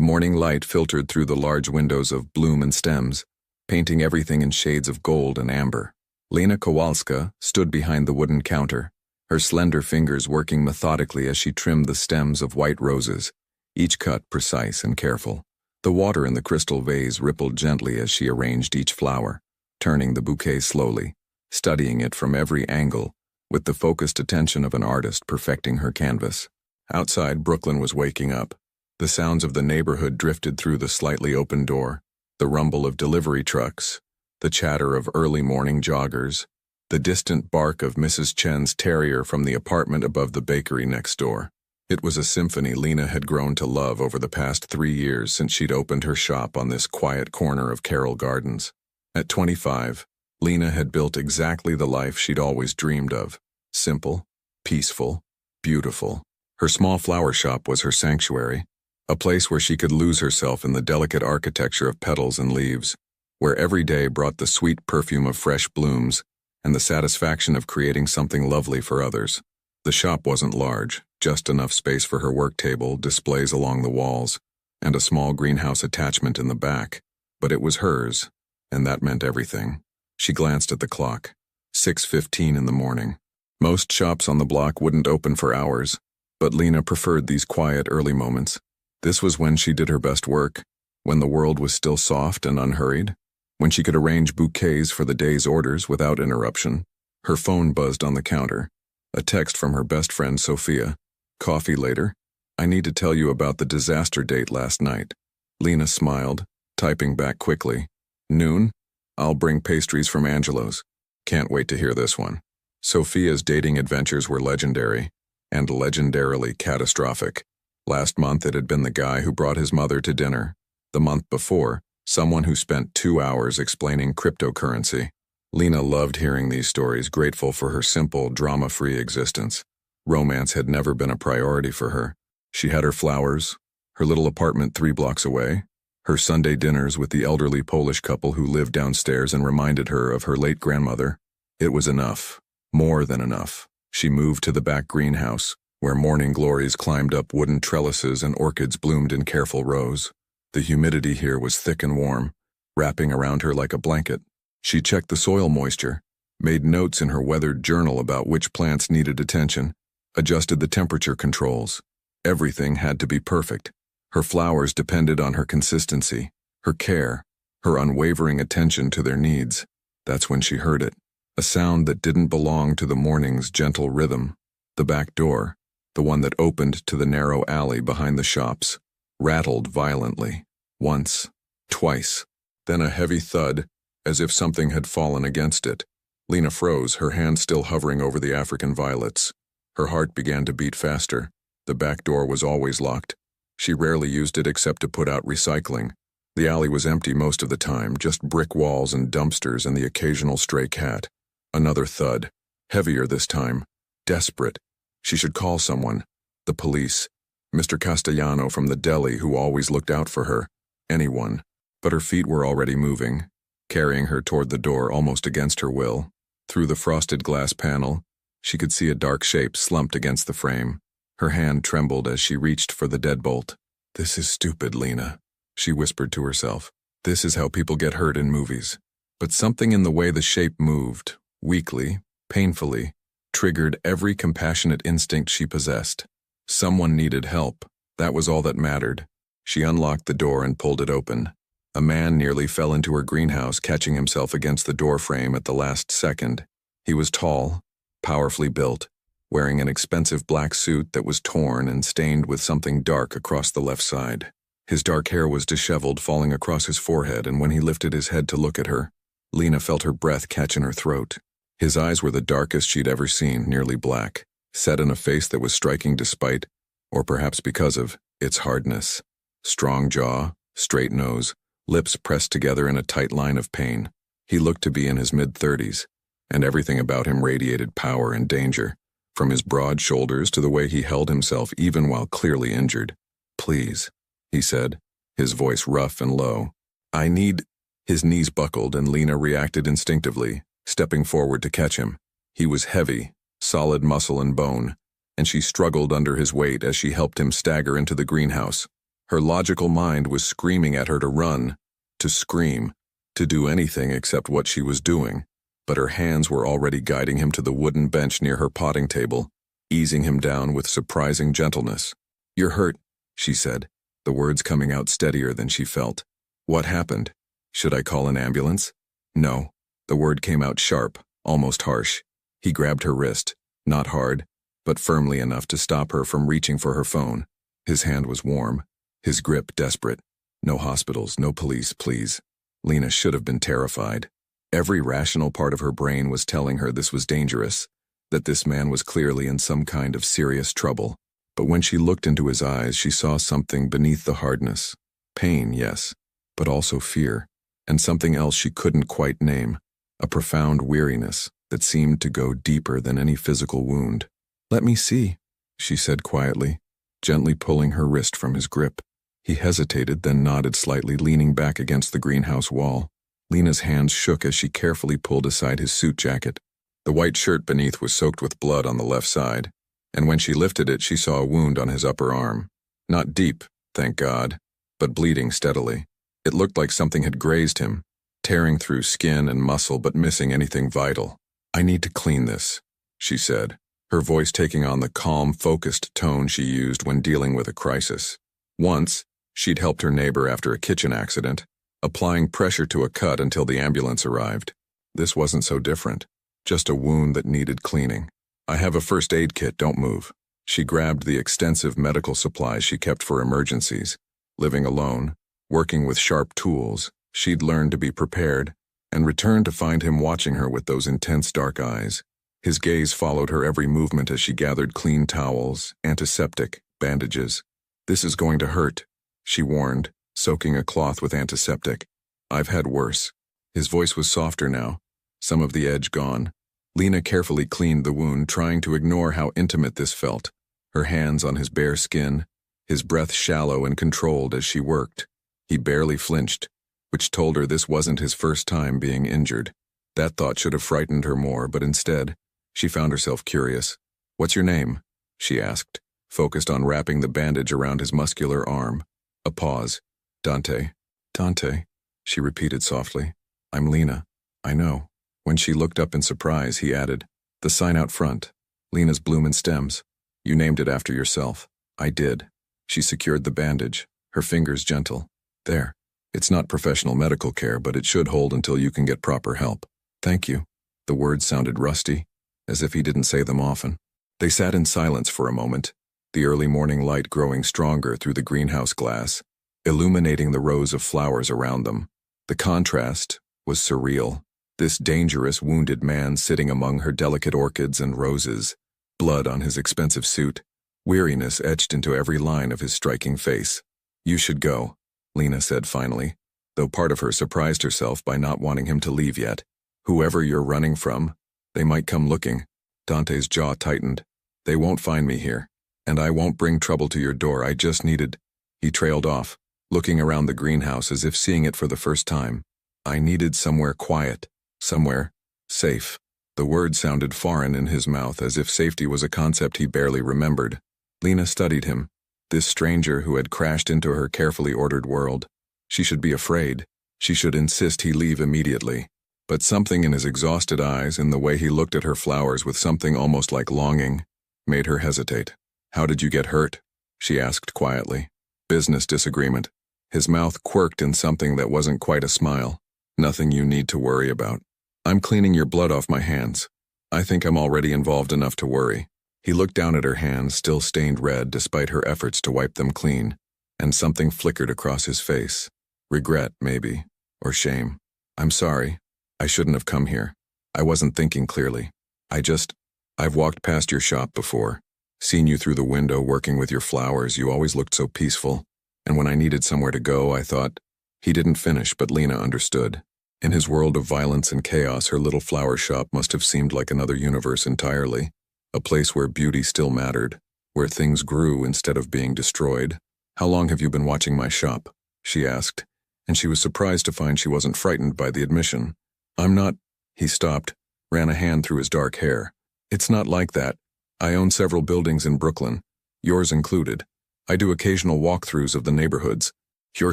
morning light filtered through the large windows of bloom and stems, painting everything in shades of gold and amber. Lena Kowalska stood behind the wooden counter, her slender fingers working methodically as she trimmed the stems of white roses, each cut precise and careful. The water in the crystal vase rippled gently as she arranged each flower, turning the bouquet slowly, studying it from every angle, with the focused attention of an artist perfecting her canvas. Outside, Brooklyn was waking up. The sounds of the neighborhood drifted through the slightly open door, the rumble of delivery trucks, the chatter of early morning joggers, the distant bark of Mrs. Chen's terrier from the apartment above the bakery next door. It was a symphony Lena had grown to love over the past 3 years since she'd opened her shop on this quiet corner of Carroll Gardens. At 25, Lena had built exactly the life she'd always dreamed of. Simple, peaceful, beautiful. Her small flower shop was her sanctuary, a place where she could lose herself in the delicate architecture of petals and leaves, where every day brought the sweet perfume of fresh blooms and the satisfaction of creating something lovely for others. The shop wasn't large, just enough space for her work table, displays along the walls, and a small greenhouse attachment in the back, but it was hers, and that meant everything. She glanced at the clock. 6:15 in the morning. Most shops on the block wouldn't open for hours, but Lena preferred these quiet early moments. This was when she did her best work, when the world was still soft and unhurried, when she could arrange bouquets for the day's orders without interruption. Her phone buzzed on the counter. A text from her best friend Sophia. "Coffee later? I need to tell you about the disaster date last night." Lena smiled, typing back quickly. "Noon? I'll bring pastries from Angelo's. Can't wait to hear this one." Sophia's dating adventures were legendary, and legendarily catastrophic. Last month it had been the guy who brought his mother to dinner. The month before, someone who spent 2 hours explaining cryptocurrency. Lena loved hearing these stories, grateful for her simple, drama-free existence. Romance had never been a priority for her. She had her flowers, her little apartment 3 blocks away, her Sunday dinners with the elderly Polish couple who lived downstairs and reminded her of her late grandmother. It was enough, more than enough. She moved to the back greenhouse, where morning glories climbed up wooden trellises and orchids bloomed in careful rows. The humidity here was thick and warm, wrapping around her like a blanket. She checked the soil moisture, made notes in her weathered journal about which plants needed attention, adjusted the temperature controls. Everything had to be perfect. Her flowers depended on her consistency, her care, her unwavering attention to their needs. That's when she heard it. A sound that didn't belong to the morning's gentle rhythm. The back door, the one that opened to the narrow alley behind the shops, rattled violently. Once, twice, then a heavy thud, as if something had fallen against it. Lena froze, her hand still hovering over the African violets. Her heart began to beat faster. The back door was always locked. She rarely used it except to put out recycling. The alley was empty most of the time, just brick walls and dumpsters and the occasional stray cat. Another thud, heavier this time. Desperate. She should call someone. The police. Mr. Castellano from the deli who always looked out for her. Anyone. But her feet were already moving, carrying her toward the door almost against her will. Through the frosted glass panel, she could see a dark shape slumped against the frame. Her hand trembled as she reached for the deadbolt. "This is stupid, Lena," she whispered to herself. "This is how people get hurt in movies." But something in the way the shape moved, weakly, painfully, triggered every compassionate instinct she possessed. Someone needed help. That was all that mattered. She unlocked the door and pulled it open. A man nearly fell into her greenhouse, catching himself against the doorframe at the last second. He was tall, powerfully built, wearing an expensive black suit that was torn and stained with something dark across the left side. His dark hair was disheveled, falling across his forehead, and when he lifted his head to look at her, Lena felt her breath catch in her throat. His eyes were the darkest she'd ever seen, nearly black, set in a face that was striking despite, or perhaps because of, its hardness. Strong jaw, straight nose, lips pressed together in a tight line of pain. He looked to be in his mid-30s, and everything about him radiated power and danger, from his broad shoulders to the way he held himself even while clearly injured. "Please," he said, his voice rough and low. "I need—" His knees buckled and Lena reacted instinctively, stepping forward to catch him. He was heavy, solid muscle and bone, and she struggled under his weight as she helped him stagger into the greenhouse. Her logical mind was screaming at her to run, to scream, to do anything except what she was doing, but her hands were already guiding him to the wooden bench near her potting table, easing him down with surprising gentleness. "You're hurt," she said, the words coming out steadier than she felt. "What happened? Should I call an ambulance?" "No." The word came out sharp, almost harsh. He grabbed her wrist, not hard, but firmly enough to stop her from reaching for her phone. His hand was warm, his grip desperate. "No hospitals, no police, please." Lena should have been terrified. Every rational part of her brain was telling her this was dangerous, that this man was clearly in some kind of serious trouble. But when she looked into his eyes, she saw something beneath the hardness. Pain, yes, but also fear, and something else she couldn't quite name, a profound weariness that seemed to go deeper than any physical wound. "Let me see," she said quietly, gently pulling her wrist from his grip. He hesitated, then nodded slightly, leaning back against the greenhouse wall. Lena's hands shook as she carefully pulled aside his suit jacket. The white shirt beneath was soaked with blood on the left side, and when she lifted it, she saw a wound on his upper arm. Not deep, thank God, but bleeding steadily. It looked like something had grazed him, tearing through skin and muscle but missing anything vital. "I need to clean this," she said, her voice taking on the calm, focused tone she used when dealing with a crisis. Once, she'd helped her neighbor after a kitchen accident, applying pressure to a cut until the ambulance arrived. This wasn't so different, just a wound that needed cleaning. "I have a first aid kit, don't move." She grabbed the extensive medical supplies she kept for emergencies. Living alone, working with sharp tools, she'd learned to be prepared, and returned to find him watching her with those intense dark eyes. His gaze followed her every movement as she gathered clean towels, antiseptic, bandages. "This is going to hurt," she warned, soaking a cloth with antiseptic. "I've had worse." His voice was softer now, some of the edge gone. Lena carefully cleaned the wound, trying to ignore how intimate this felt. Her hands on his bare skin, his breath shallow and controlled as she worked. He barely flinched, which told her this wasn't his first time being injured. That thought should have frightened her more, but instead, she found herself curious. "What's your name?" she asked, focused on wrapping the bandage around his muscular arm. A pause. "Dante." "Dante," she repeated softly. "I'm Lena. I know." When she looked up in surprise, he added, "The sign out front. Lena's Bloom and Stems. You named it after yourself." "I did." She secured the bandage, her fingers gentle. "There. It's not professional medical care, but it should hold until you can get proper help." "Thank you." The words sounded rusty, as if he didn't say them often. They sat in silence for a moment, the early morning light growing stronger through the greenhouse glass, illuminating the rows of flowers around them. The contrast was surreal. This dangerous, wounded man sitting among her delicate orchids and roses, blood on his expensive suit, weariness etched into every line of his striking face. "You should go," Lena said finally, though part of her surprised herself by not wanting him to leave yet. "Whoever you're running from, they might come looking." Dante's jaw tightened. "They won't find me here, and I won't bring trouble to your door. I just needed—" He trailed off, looking around the greenhouse as if seeing it for the first time. "I needed somewhere quiet, somewhere safe." The word sounded foreign in his mouth, as if safety was a concept he barely remembered. Lena studied him, this stranger who had crashed into her carefully ordered world. She should be afraid. She should insist he leave immediately. But something in his exhausted eyes, in the way he looked at her flowers with something almost like longing, made her hesitate. "How did you get hurt?" she asked quietly. "Business disagreement." His mouth quirked in something that wasn't quite a smile. "Nothing you need to worry about. I'm cleaning your blood off my hands. I think I'm already involved enough to worry." He looked down at her hands, still stained red despite her efforts to wipe them clean, and something flickered across his face. Regret, maybe, or shame. "I'm sorry. I shouldn't have come here. I wasn't thinking clearly. I've walked past your shop before, seen you through the window working with your flowers. You always looked so peaceful. And when I needed somewhere to go, I thought—" He didn't finish, but Lena understood. In his world of violence and chaos, her little flower shop must have seemed like another universe entirely, a place where beauty still mattered, where things grew instead of being destroyed. "How long have you been watching my shop?" she asked, and she was surprised to find she wasn't frightened by the admission. "I'm not—" He stopped, ran a hand through his dark hair. "It's not like that. I own several buildings in Brooklyn, yours included. I do occasional walkthroughs of the neighborhoods. Your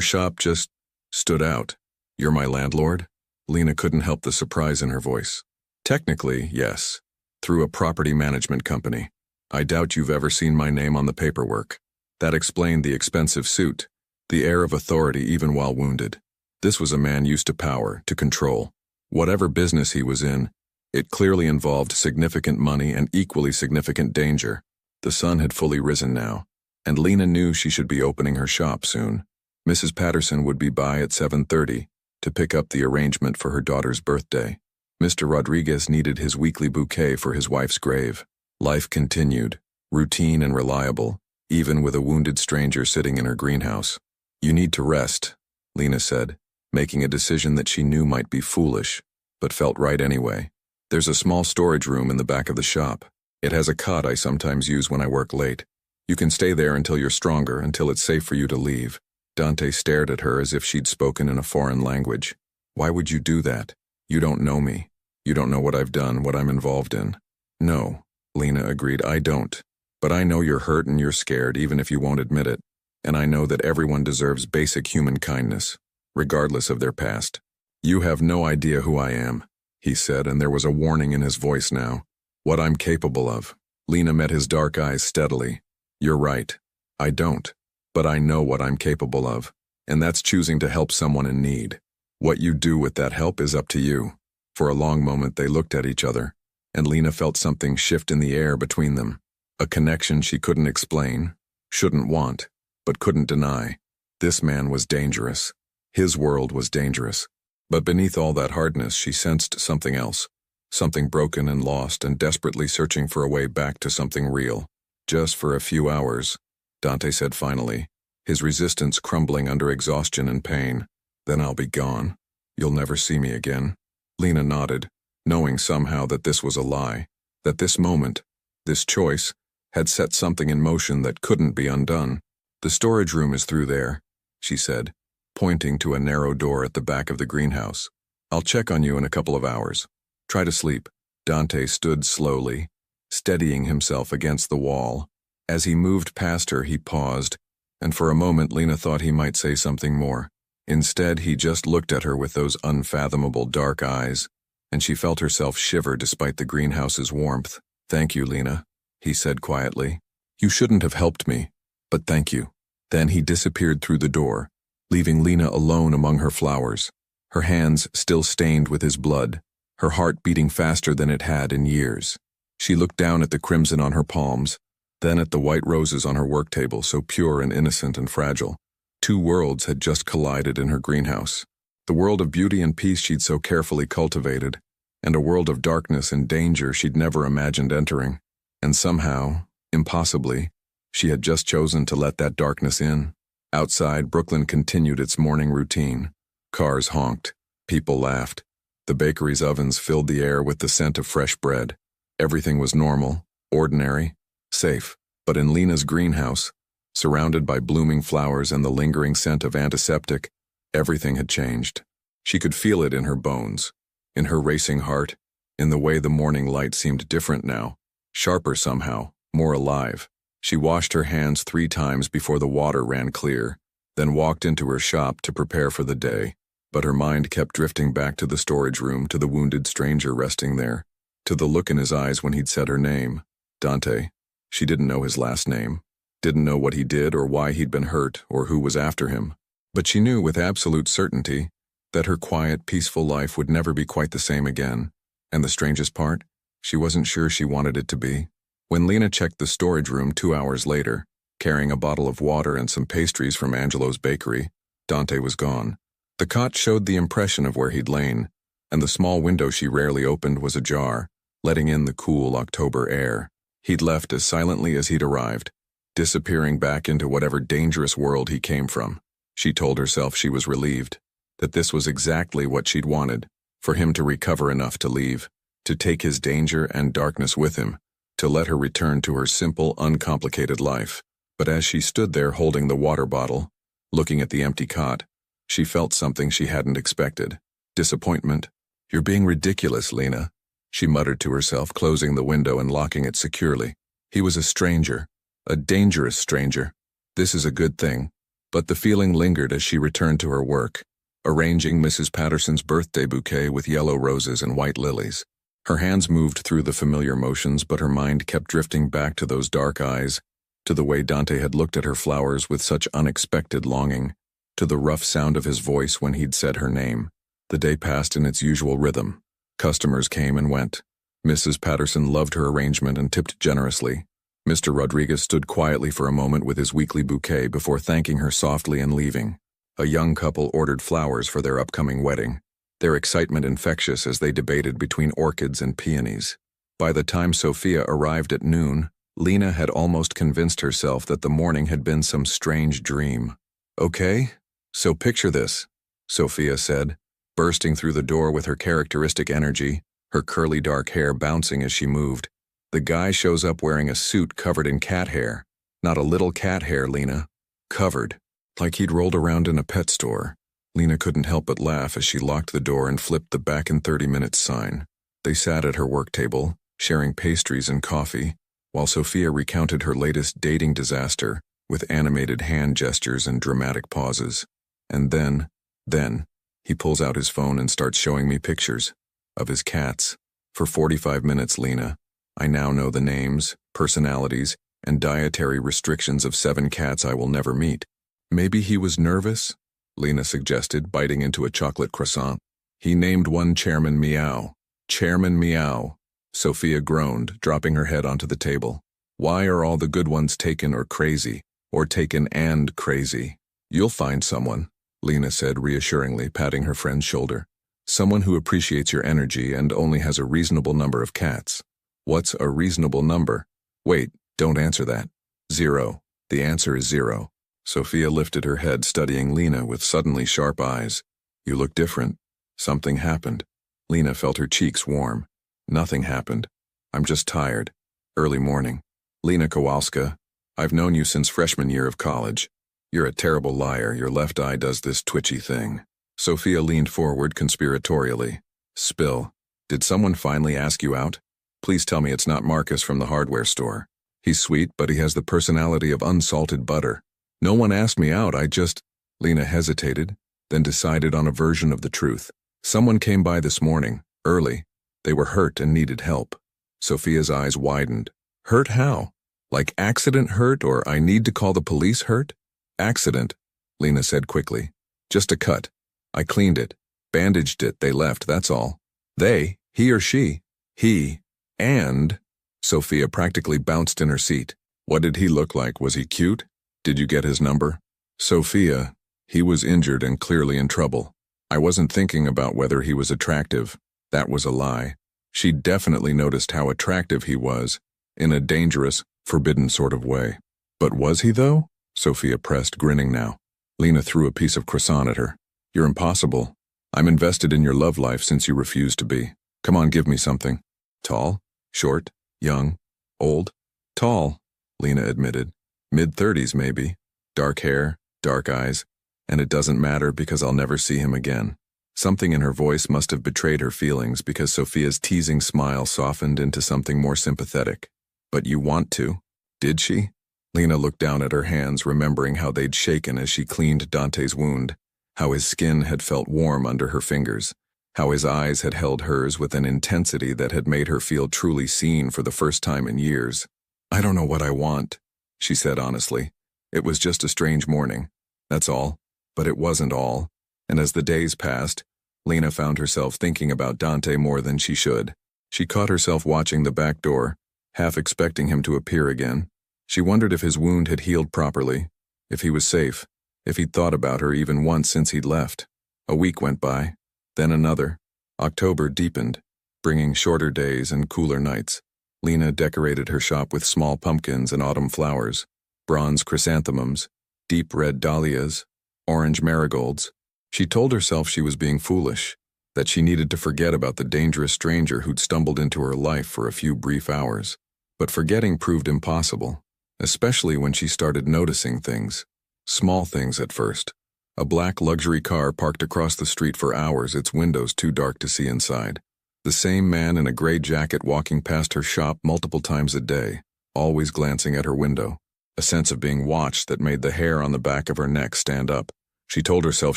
shop just stood out. You're my landlord? Lena couldn't help the surprise in her voice. Technically, yes. Through a property management company. I doubt you've ever seen my name on the paperwork. That explained the expensive suit, the air of authority even while wounded. This was a man used to power, to control. Whatever business he was in, it clearly involved significant money and equally significant danger. The sun had fully risen now, and Lena knew she should be opening her shop soon. Mrs. Patterson would be by at 7:30 to pick up the arrangement for her daughter's birthday. Mr. Rodriguez needed his weekly bouquet for his wife's grave. Life continued, routine and reliable, even with a wounded stranger sitting in her greenhouse. You need to rest, Lena said, making a decision that she knew might be foolish, but felt right anyway. There's a small storage room in the back of the shop. It has a cot I sometimes use when I work late. You can stay there until you're stronger, until it's safe for you to leave. Dante stared at her as if she'd spoken in a foreign language. Why would you do that? You don't know me. You don't know what I've done, what I'm involved in. No, Lena agreed, I don't. But I know you're hurt and you're scared, even if you won't admit it. And I know that everyone deserves basic human kindness, regardless of their past. You have no idea who I am, he said, and there was a warning in his voice now. What I'm capable of. Lena met his dark eyes steadily. You're right. I don't. But I know what I'm capable of. And that's choosing to help someone in need. What you do with that help is up to you. For a long moment they looked at each other, and Lena felt something shift in the air between them. A connection she couldn't explain, shouldn't want, but couldn't deny. This man was dangerous. His world was dangerous. But beneath all that hardness she sensed something else. Something broken and lost and desperately searching for a way back to something real. Just for a few hours, Dante said finally, his resistance crumbling under exhaustion and pain. Then I'll be gone. You'll never see me again. Lena nodded, knowing somehow that this was a lie, that this moment, this choice, had set something in motion that couldn't be undone. The storage room is through there, she said, pointing to a narrow door at the back of the greenhouse. I'll check on you in a couple of hours. Try to sleep. Dante stood slowly, steadying himself against the wall. As he moved past her, he paused, and for a moment Lena thought he might say something more. Instead, he just looked at her with those unfathomable dark eyes, and she felt herself shiver despite the greenhouse's warmth. Thank you, Lena, he said quietly. You shouldn't have helped me, but thank you. Then he disappeared through the door, leaving Lena alone among her flowers, her hands still stained with his blood, her heart beating faster than it had in years. She looked down at the crimson on her palms, then at the white roses on her work table, so pure and innocent and fragile. Two worlds had just collided in her greenhouse. The world of beauty and peace she'd so carefully cultivated, and a world of darkness and danger she'd never imagined entering. And somehow, impossibly, she had just chosen to let that darkness in. Outside, Brooklyn continued its morning routine. Cars honked. People laughed. The bakery's ovens filled the air with the scent of fresh bread. Everything was normal, ordinary, safe. But in Lena's greenhouse, surrounded by blooming flowers and the lingering scent of antiseptic, everything had changed. She could feel it in her bones, in her racing heart, in the way the morning light seemed different now, sharper somehow, more alive. She washed her hands 3 times before the water ran clear, then walked into her shop to prepare for the day. But her mind kept drifting back to the storage room, to the wounded stranger resting there, to the look in his eyes when he'd said her name, Dante. She didn't know his last name, didn't know what he did or why he'd been hurt or who was after him. But she knew with absolute certainty that her quiet, peaceful life would never be quite the same again. And the strangest part, she wasn't sure she wanted it to be. When Lena checked the storage room 2 hours later, carrying a bottle of water and some pastries from Angelo's bakery, Dante was gone. The cot showed the impression of where he'd lain, and the small window she rarely opened was ajar, letting in the cool October air. He'd left as silently as he'd arrived, disappearing back into whatever dangerous world he came from. She told herself she was relieved, that this was exactly what she'd wanted, for him to recover enough to leave, to take his danger and darkness with him, to let her return to her simple, uncomplicated life. But as she stood there holding the water bottle, looking at the empty cot, she felt something she hadn't expected. Disappointment. You're being ridiculous, Lena, she muttered to herself, closing the window and locking it securely. He was a stranger, a dangerous stranger, This is a good thing. But the feeling lingered as she returned to her work, arranging Mrs. Patterson's birthday bouquet with yellow roses and white lilies. Her hands moved through the familiar motions, but her mind kept drifting back to those dark eyes, to the way Dante had looked at her flowers with such unexpected longing, to the rough sound of his voice when he'd said her name. The day passed in its usual rhythm. Customers came and went. Mrs. Patterson loved her arrangement and tipped generously. Mr. Rodriguez stood quietly for a moment with his weekly bouquet before thanking her softly and leaving. A young couple ordered flowers for their upcoming wedding, their excitement infectious as they debated between orchids and peonies. By the time Sophia arrived at noon, Lena had almost convinced herself that the morning had been some strange dream. "Okay, so picture this," Sophia said, bursting through the door with her characteristic energy, her curly dark hair bouncing as she moved. The guy shows up wearing a suit covered in cat hair. Not a little cat hair, Lena. Covered. Like he'd rolled around in a pet store. Lena couldn't help but laugh as she locked the door and flipped the "back in 30 minutes" sign. They sat at her work table, sharing pastries and coffee, while Sophia recounted her latest dating disaster with animated hand gestures and dramatic pauses. And then, he pulls out his phone and starts showing me pictures of his cats. For 45 minutes, Lena. I now know the names, personalities, and dietary restrictions of 7 cats I will never meet. Maybe he was nervous? Lena suggested, biting into a chocolate croissant. He named one Chairman Meow. Chairman Meow. Sophia groaned, dropping her head onto the table. Why are all the good ones taken or crazy? Or taken and crazy? You'll find someone, Lena said reassuringly, patting her friend's shoulder. Someone who appreciates your energy and only has a reasonable number of cats. What's a reasonable number? Wait, don't answer that. 0. The answer is 0. Sophia lifted her head, studying Lena with suddenly sharp eyes. You look different. Something happened. Lena felt her cheeks warm. Nothing happened. I'm just tired. Early morning. Lena Kowalska, I've known you since freshman year of college. You're a terrible liar. Your left eye does this twitchy thing. Sophia leaned forward conspiratorially. Spill. Did someone finally ask you out? Please tell me it's not Marcus from the hardware store. He's sweet, but he has the personality of unsalted butter. No one asked me out, I just... Lena hesitated, then decided on a version of the truth. Someone came by this morning, early. They were hurt and needed help. Sophia's eyes widened. Hurt how? Like accident hurt or I need to call the police hurt? Accident, Lena said quickly. Just a cut. I cleaned it, bandaged it, they left, that's all. They, he or she? He. And... Sophia practically bounced in her seat. What did he look like? Was he cute? Did you get his number? Sophia, he was injured and clearly in trouble. I wasn't thinking about whether he was attractive. That was a lie. She definitely noticed how attractive he was, in a dangerous, forbidden sort of way. But was he though? Sophia pressed, grinning now. Lena threw a piece of croissant at her. You're impossible. I'm invested in your love life since you refused to be. Come on, give me something. Tall? Short? Young? Old? Tall, Lena admitted. Mid-30s maybe. Dark hair, dark eyes. And it doesn't matter because I'll never see him again. Something in her voice must have betrayed her feelings because Sophia's teasing smile softened into something more sympathetic. But you want to? Did she? Lena looked down at her hands, remembering how they'd shaken as she cleaned Dante's wound, how his skin had felt warm under her fingers, how his eyes had held hers with an intensity that had made her feel truly seen for the first time in years. I don't know what I want, she said honestly. It was just a strange morning. That's all. But it wasn't all. And as the days passed, Lena found herself thinking about Dante more than she should. She caught herself watching the back door, half expecting him to appear again. She wondered if his wound had healed properly, if he was safe, if he'd thought about her even once since he'd left. A week went by, then another. October deepened, bringing shorter days and cooler nights. Lena decorated her shop with small pumpkins and autumn flowers, bronze chrysanthemums, deep red dahlias, orange marigolds. She told herself she was being foolish, that she needed to forget about the dangerous stranger who'd stumbled into her life for a few brief hours. But forgetting proved impossible, especially when she started noticing things. Small things at first. A black luxury car parked across the street for hours, its windows too dark to see inside. The same man in a gray jacket walking past her shop multiple times a day, always glancing at her window. a sense of being watched that made the hair on the back of her neck stand up. She told herself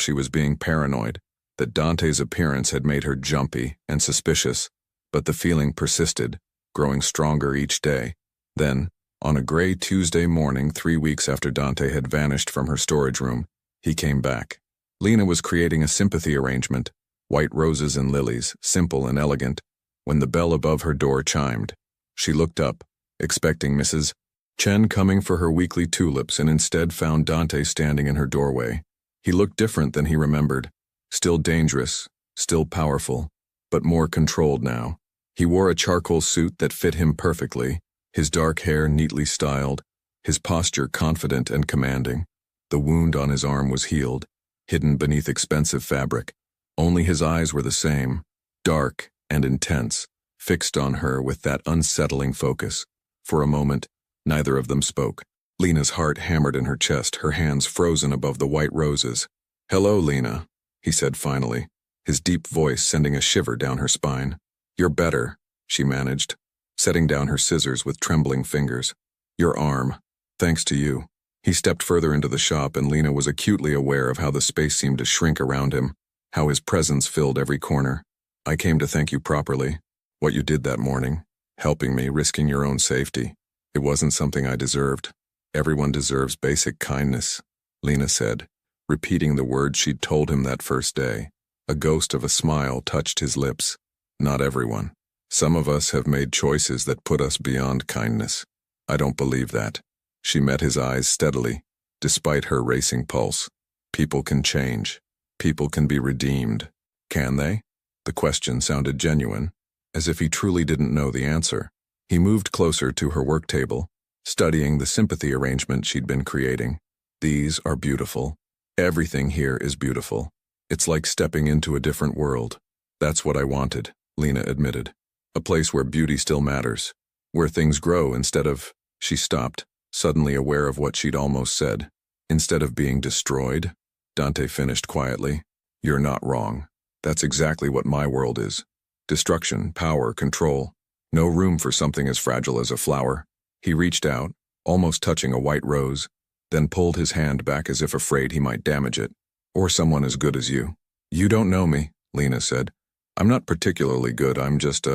she was being paranoid, that Dante's appearance had made her jumpy and suspicious, but the feeling persisted, growing stronger each day. Then, on a gray Tuesday morning 3 weeks after Dante had vanished from her storage room, he came back. Lena was creating a sympathy arrangement, white roses and lilies, simple and elegant, when the bell above her door chimed. She looked up, expecting Mrs. Chen coming for her weekly tulips, and instead found Dante standing in her doorway. He looked different than he remembered, still dangerous, still powerful, but more controlled now. He wore a charcoal suit that fit him perfectly, his dark hair neatly styled, his posture confident and commanding. The wound on his arm was healed, hidden beneath expensive fabric. Only his eyes were the same, dark and intense, fixed on her with that unsettling focus. For a moment, neither of them spoke. Lena's heart hammered in her chest, her hands frozen above the white roses. "Hello, Lena," he said finally, his deep voice sending a shiver down her spine. "You're better," she managed, setting down her scissors with trembling fingers. "Your arm. Thanks to you." He stepped further into the shop, and Lena was acutely aware of how the space seemed to shrink around him, how his presence filled every corner. "I came to thank you properly. What you did that morning, helping me, risking your own safety. It wasn't something I deserved. Everyone deserves basic kindness," Lena said, repeating the words she'd told him that first day. A ghost of a smile touched his lips. "Not everyone. Some of us have made choices that put us beyond kindness. I don't believe that." She met his eyes steadily, despite her racing pulse. "People can change. People can be redeemed. Can they?" The question sounded genuine, as if he truly didn't know the answer. He moved closer to her work table, studying the sympathy arrangement she'd been creating. "These are beautiful. Everything here is beautiful. It's like stepping into a different world. That's what I wanted," Lena admitted. "A place where beauty still matters, where things grow instead of—" She stopped, suddenly aware of what she'd almost said. "Instead of being destroyed," Dante finished quietly. "You're not wrong. That's exactly what my world is. Destruction, power, control. No room for something as fragile as a flower." He reached out, almost touching a white rose, then pulled his hand back as if afraid he might damage it. "Or someone as good as you." "You don't know me," Lena said. "I'm not particularly good, I'm just,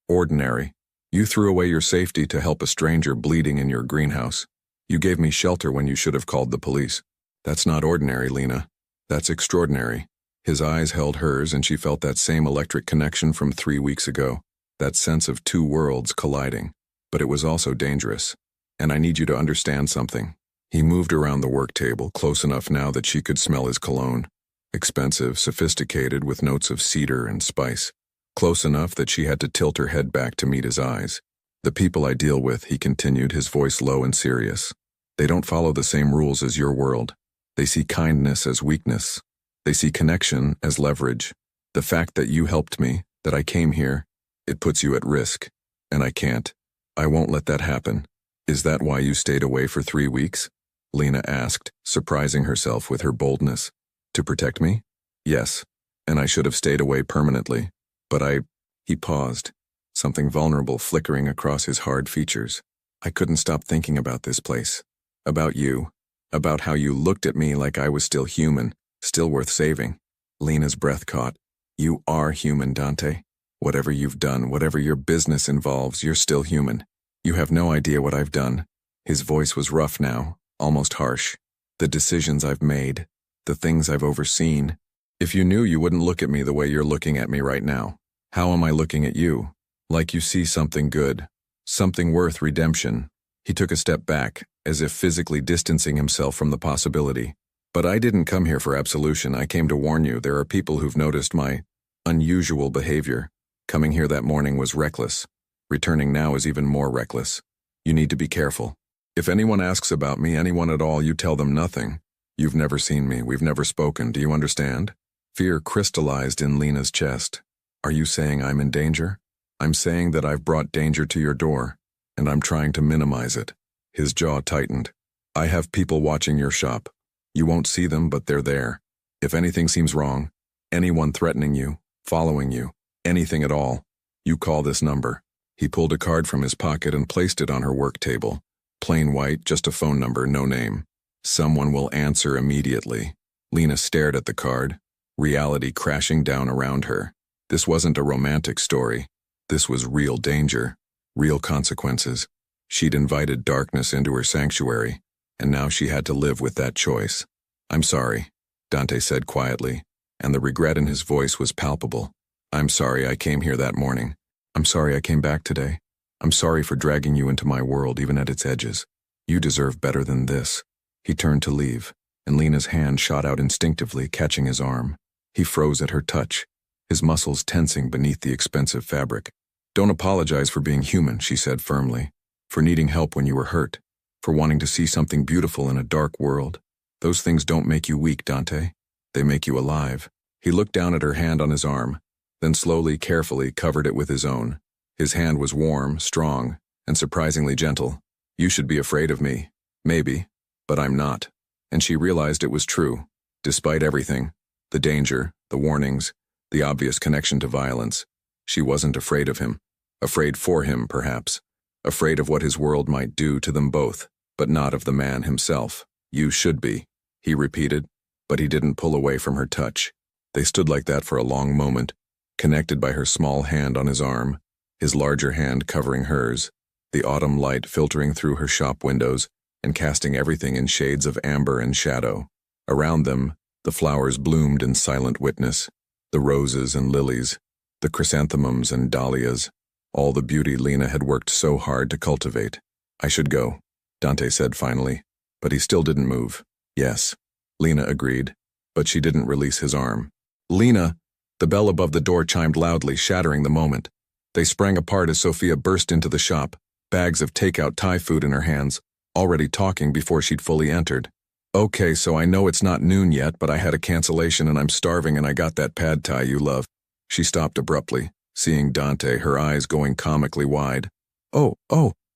ordinary. You threw away your safety to help a stranger bleeding in your greenhouse. You gave me shelter when you should have called the police. That's not ordinary, Lena. That's extraordinary." His eyes held hers, and she felt that same electric connection from 3 weeks ago, that sense of two worlds colliding. But it was also dangerous. "And I need you to understand something." He moved around the work table, close enough now that she could smell his cologne. Expensive, sophisticated, with notes of cedar and spice. Close enough that she had to tilt her head back to meet his eyes. "The people I deal with," he continued, his voice low and serious, "they don't follow the same rules as your world. They see kindness as weakness. They see connection as leverage. The fact that you helped me, that I came here, it puts you at risk. And I can't. I won't let that happen." "Is that why you stayed away for 3 weeks?" Lena asked, surprising herself with her boldness. "To protect me?" "Yes. And I should have stayed away permanently. But He paused, something vulnerable flickering across his hard features. "I couldn't stop thinking about this place. About you. About how you looked at me like I was still human, still worth saving." Lena's breath caught. "You are human, Dante. Whatever you've done, whatever your business involves, you're still human. You have no idea what I've done." His voice was rough now, almost harsh. "The decisions I've made, the things I've overseen. If you knew, you wouldn't look at me the way you're looking at me right now. How am I looking at you? Like you see something good, something worth redemption." He took a step back, as if physically distancing himself from the possibility. "But I didn't come here for absolution. I came to warn you. There are people who've noticed my unusual behavior. Coming here that morning was reckless. Returning now is even more reckless. You need to be careful. If anyone asks about me, anyone at all, you tell them nothing. You've never seen me. We've never spoken. Do you understand?" Fear crystallized in Lena's chest. "Are you saying I'm in danger?" "I'm saying that I've brought danger to your door, and I'm trying to minimize it." His jaw tightened. "I have people watching your shop. You won't see them, but they're there. If anything seems wrong, anyone threatening you, following you, anything at all, you call this number." He pulled a card from his pocket and placed it on her work table. Plain white, just a phone number, no name. Someone will answer immediately. Lena stared at the card, reality crashing down around her. This wasn't a romantic story. This was real danger, real consequences. She'd invited darkness into her sanctuary, and now she had to live with that choice. "I'm sorry," Dante said quietly, and the regret in his voice was palpable. "I'm sorry I came here that morning. I'm sorry I came back today. I'm sorry for dragging you into my world even at its edges. You deserve better than this." He turned to leave, and Lena's hand shot out instinctively, catching his arm. He froze at her touch, his muscles tensing beneath the expensive fabric. "Don't apologize for being human," she said firmly, "for needing help when you were hurt, for wanting to see something beautiful in a dark world. Those things don't make you weak, Dante. They make you alive." He looked down at her hand on his arm, then slowly, carefully covered it with his own. His hand was warm, strong, and surprisingly gentle. "You should be afraid of me. Maybe. But I'm not." And she realized it was true. Despite everything, the danger, the warnings, the obvious connection to violence, she wasn't afraid of him. Afraid for him, perhaps. Afraid of what his world might do to them both, but not of the man himself. "You should be," he repeated, but he didn't pull away from her touch. They stood like that for a long moment, connected by her small hand on his arm, his larger hand covering hers, the autumn light filtering through her shop windows and casting everything in shades of amber and shadow. Around them, the flowers bloomed in silent witness, the roses and lilies, the chrysanthemums and dahlias, all the beauty Lena had worked so hard to cultivate. "I should go," Dante said finally, but he still didn't move. "Yes," Lena agreed, but she didn't release his arm. "Lena!" The bell above the door chimed loudly, shattering the moment. They sprang apart as Sophia burst into the shop, bags of takeout Thai food in her hands, already talking before she'd fully entered. "Okay, so I know it's not noon yet, but I had a cancellation and I'm starving and I got that pad thai you love." She stopped abruptly, seeing Dante, her eyes going comically wide. Oh,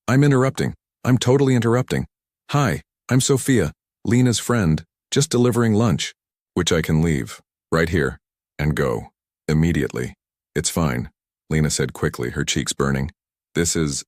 I'm interrupting. I'm totally interrupting. Hi, I'm Sophia, Lena's friend, just delivering lunch, which I can leave, right here, and go, immediately. It's fine," Lena said quickly, her cheeks burning. This is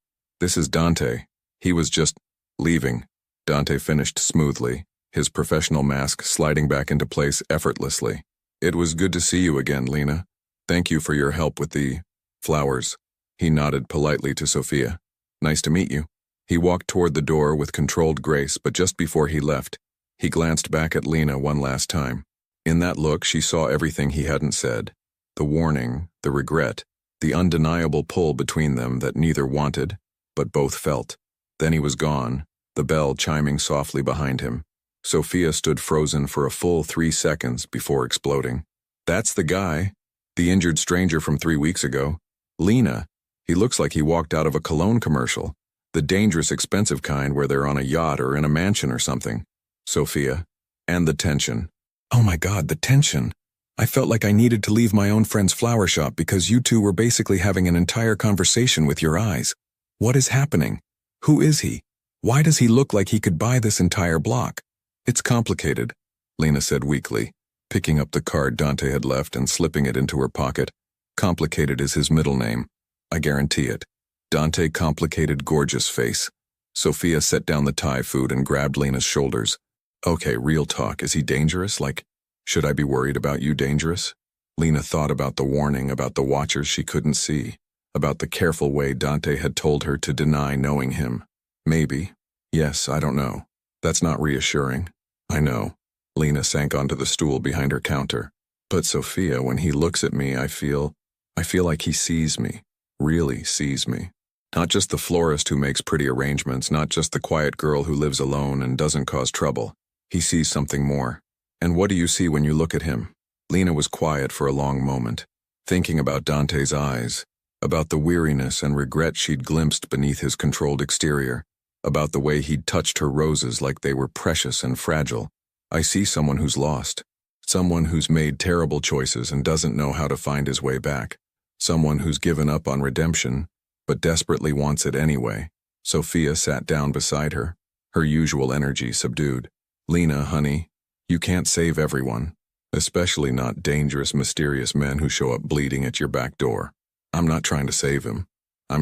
Dante. He was just leaving." Dante finished smoothly, his professional mask sliding back into place effortlessly. "It was good to see you again, Lena. Thank you for your help with the flowers." He nodded politely to Sophia. "Nice to meet you." He walked toward the door with controlled grace, but just before he left, he glanced back at Lena one last time. In that look, she saw everything he hadn't said. The warning, the regret, the undeniable pull between them that neither wanted, but both felt. Then he was gone, the bell chiming softly behind him. Sophia stood frozen for a full 3 seconds before exploding. "That's the guy. The injured stranger from 3 weeks ago. Lena. He looks like he walked out of a cologne commercial. The dangerous, expensive kind where they're on a yacht or in a mansion or something." Sophia. And the tension. "Oh my God, the tension. I felt like I needed to leave my own friend's flower shop because you two were basically having an entire conversation with your eyes. What is happening? Who is he? Why does he look like he could buy this entire block?" "It's complicated," Lena said weakly, picking up the card Dante had left and slipping it into her pocket. "Complicated is his middle name. I guarantee it." Dante complicated gorgeous face. Sophia set down the Thai food and grabbed Lena's shoulders. "Okay, real talk. Is he dangerous? Like, should I be worried about you dangerous?" Lena thought about the warning, about the watchers she couldn't see, about the careful way Dante had told her to deny knowing him. "Maybe. Yes, I don't know. That's not reassuring." "I know." Lena sank onto the stool behind her counter. "But Sophia, when he looks at me, I feel like he sees me, really sees me. Not just the florist who makes pretty arrangements, not just the quiet girl who lives alone and doesn't cause trouble. He sees something more." "And what do you see when you look at him?" Lena was quiet for a long moment, thinking about Dante's eyes, about the weariness and regret she'd glimpsed beneath his controlled exterior, about the way he'd touched her roses like they were precious and fragile. "I see someone who's lost. Someone who's made terrible choices and doesn't know how to find his way back. Someone who's given up on redemption, but desperately wants it anyway." Sophia sat down beside her, her usual energy subdued. "Lena, honey, you can't save everyone, especially not dangerous, mysterious men who show up bleeding at your back door. I'm not trying to save him. I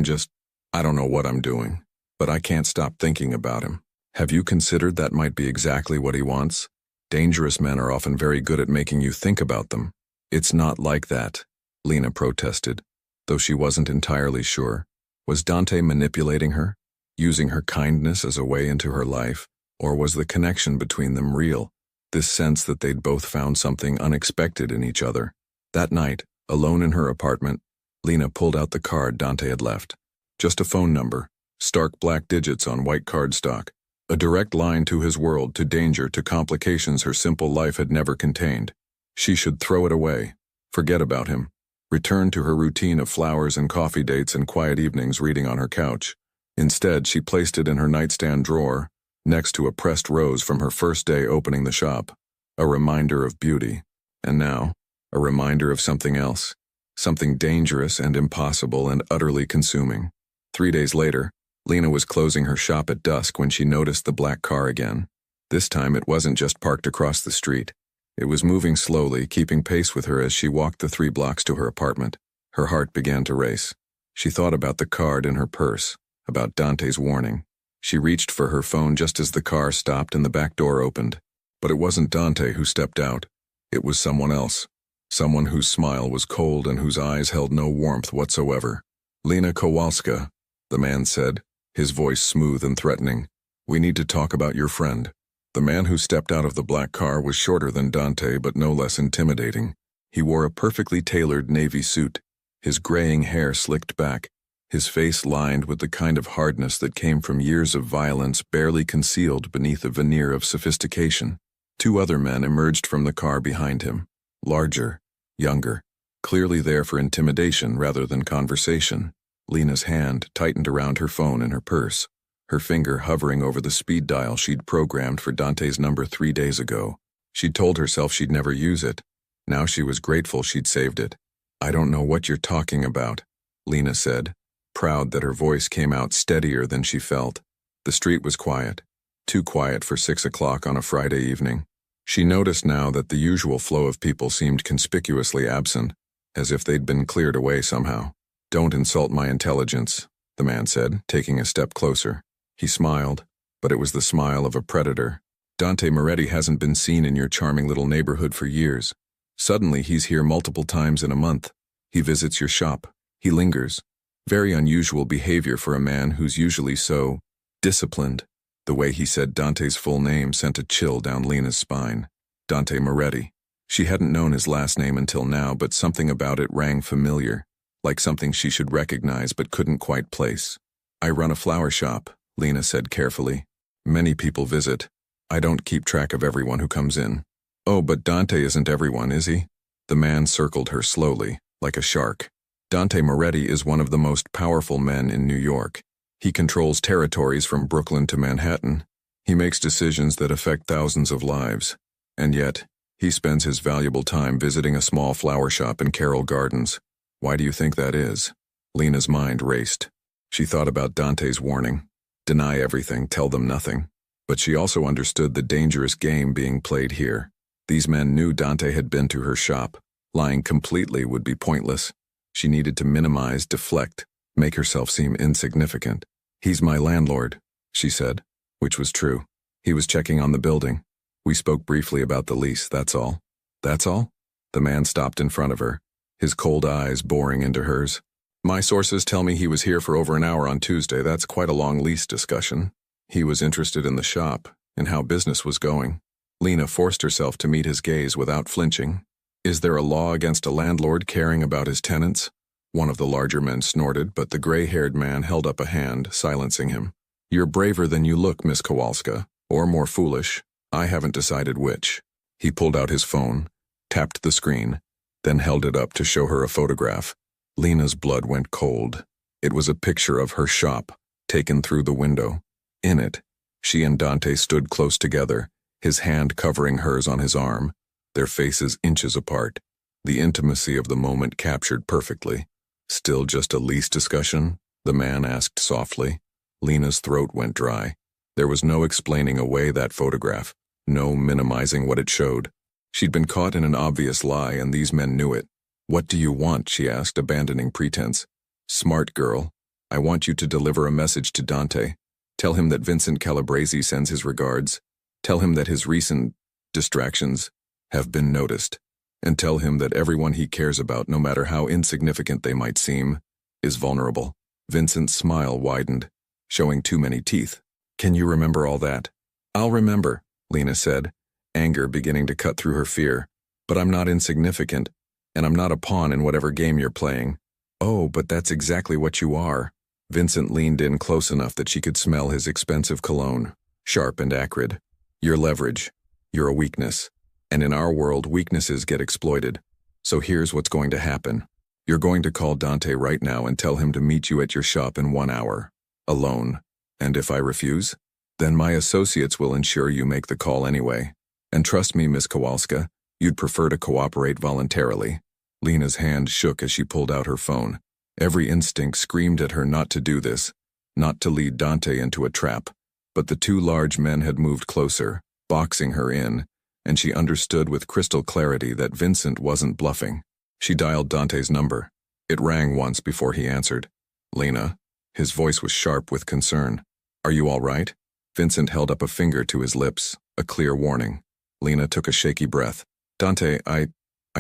don't know what I'm doing, but I can't stop thinking about him. Have you considered that might be exactly what he wants? Dangerous men are often very good at making you think about them. It's not like that, Lena protested, though she wasn't entirely sure. Was Dante manipulating her, using her kindness as a way into her life, or was the connection between them real? This sense that they'd both found something unexpected in each other. That night, alone in her apartment, Lena pulled out the card Dante had left. Just a phone number, stark black digits on white cardstock. A direct line to his world, to danger, to complications her simple life had never contained. She should throw it away, forget about him, return to her routine of flowers and coffee dates and quiet evenings reading on her couch. Instead, she placed it in her nightstand drawer, next to a pressed rose from her first day opening the shop. A reminder of beauty. And now, a reminder of something else. Something dangerous and impossible and utterly consuming. 3 days later, Lena was closing her shop at dusk when she noticed the black car again. This time it wasn't just parked across the street. It was moving slowly, keeping pace with her as she walked the 3 blocks to her apartment. Her heart began to race. She thought about the card in her purse, about Dante's warning. She reached for her phone just as the car stopped and the back door opened. But it wasn't Dante who stepped out. It was someone else. Someone whose smile was cold and whose eyes held no warmth whatsoever. Lena Kowalska, the man said, his voice smooth and threatening. We need to talk about your friend. The man who stepped out of the black car was shorter than Dante, but no less intimidating. He wore a perfectly tailored navy suit, his graying hair slicked back, his face lined with the kind of hardness that came from years of violence barely concealed beneath a veneer of sophistication. 2 other men emerged from the car behind him, larger, younger, clearly there for intimidation rather than conversation. Lena's hand tightened around her phone in her purse, her finger hovering over the speed dial she'd programmed for Dante's number 3 days ago. She'd told herself she'd never use it. Now she was grateful she'd saved it. I don't know what you're talking about, Lena said, proud that her voice came out steadier than she felt. The street was quiet, too quiet for 6 o'clock on a Friday evening. She noticed now that the usual flow of people seemed conspicuously absent, as if they'd been cleared away somehow. Don't insult my intelligence, the man said, taking a step closer. He smiled, but it was the smile of a predator. Dante Moretti hasn't been seen in your charming little neighborhood for years. Suddenly he's here multiple times in a month. He visits your shop. He lingers. Very unusual behavior for a man who's usually so disciplined. The way he said Dante's full name sent a chill down Lena's spine. Dante Moretti. She hadn't known his last name until now, but something about it rang familiar, like something she should recognize but couldn't quite place. I run a flower shop, Lena said carefully. Many people visit. I don't keep track of everyone who comes in. Oh, but Dante isn't everyone, is he? The man circled her slowly, like a shark. Dante Moretti is one of the most powerful men in New York. He controls territories from Brooklyn to Manhattan. He makes decisions that affect thousands of lives. And yet, he spends his valuable time visiting a small flower shop in Carroll Gardens. Why do you think that is? Lena's mind raced. She thought about Dante's warning. Deny everything, tell them nothing. But she also understood the dangerous game being played here. These men knew Dante had been to her shop. Lying completely would be pointless. She needed to minimize, deflect, make herself seem insignificant. He's my landlord, she said, which was true. He was checking on the building. We spoke briefly about the lease, that's all. That's all? The man stopped in front of her, his cold eyes boring into hers. My sources tell me he was here for over an hour on Tuesday. That's quite a long lease discussion. He was interested in the shop, in how business was going. Lena forced herself to meet his gaze without flinching. Is there a law against a landlord caring about his tenants? One of the larger men snorted, but the gray-haired man held up a hand, silencing him. You're braver than you look, Miss Kowalska, or more foolish. I haven't decided which. He pulled out his phone, tapped the screen, then held it up to show her a photograph. Lena's blood went cold. It was a picture of her shop, taken through the window. In it, she and Dante stood close together, his hand covering hers on his arm, their faces inches apart. The intimacy of the moment captured perfectly. Still just a lease discussion? The man asked softly. Lena's throat went dry. There was no explaining away that photograph, no minimizing what it showed. She'd been caught in an obvious lie, and these men knew it. What do you want? She asked, abandoning pretense. Smart girl. I want you to deliver a message to Dante. Tell him that Vincent Calabrese sends his regards. Tell him that his recent distractions have been noticed. And tell him that everyone he cares about, no matter how insignificant they might seem, is vulnerable. Vincent's smile widened, showing too many teeth. Can you remember all that? I'll remember, Lena said, anger beginning to cut through her fear. But I'm not insignificant, and I'm not a pawn in whatever game you're playing. Oh, but that's exactly what you are. Vincent leaned in close enough that she could smell his expensive cologne, sharp and acrid. You're leverage. You're a weakness. And in our world, weaknesses get exploited. So here's what's going to happen. You're going to call Dante right now and tell him to meet you at your shop in 1 hour. Alone. And if I refuse? Then my associates will ensure you make the call anyway. And trust me, Miss Kowalska, you'd prefer to cooperate voluntarily. Lena's hand shook as she pulled out her phone. Every instinct screamed at her not to do this, not to lead Dante into a trap. But the two large men had moved closer, boxing her in, and she understood with crystal clarity that Vincent wasn't bluffing. She dialed Dante's number. It rang once before he answered. Lena. His voice was sharp with concern. Are you all right? Vincent held up a finger to his lips, a clear warning. Lena took a shaky breath. Dante, I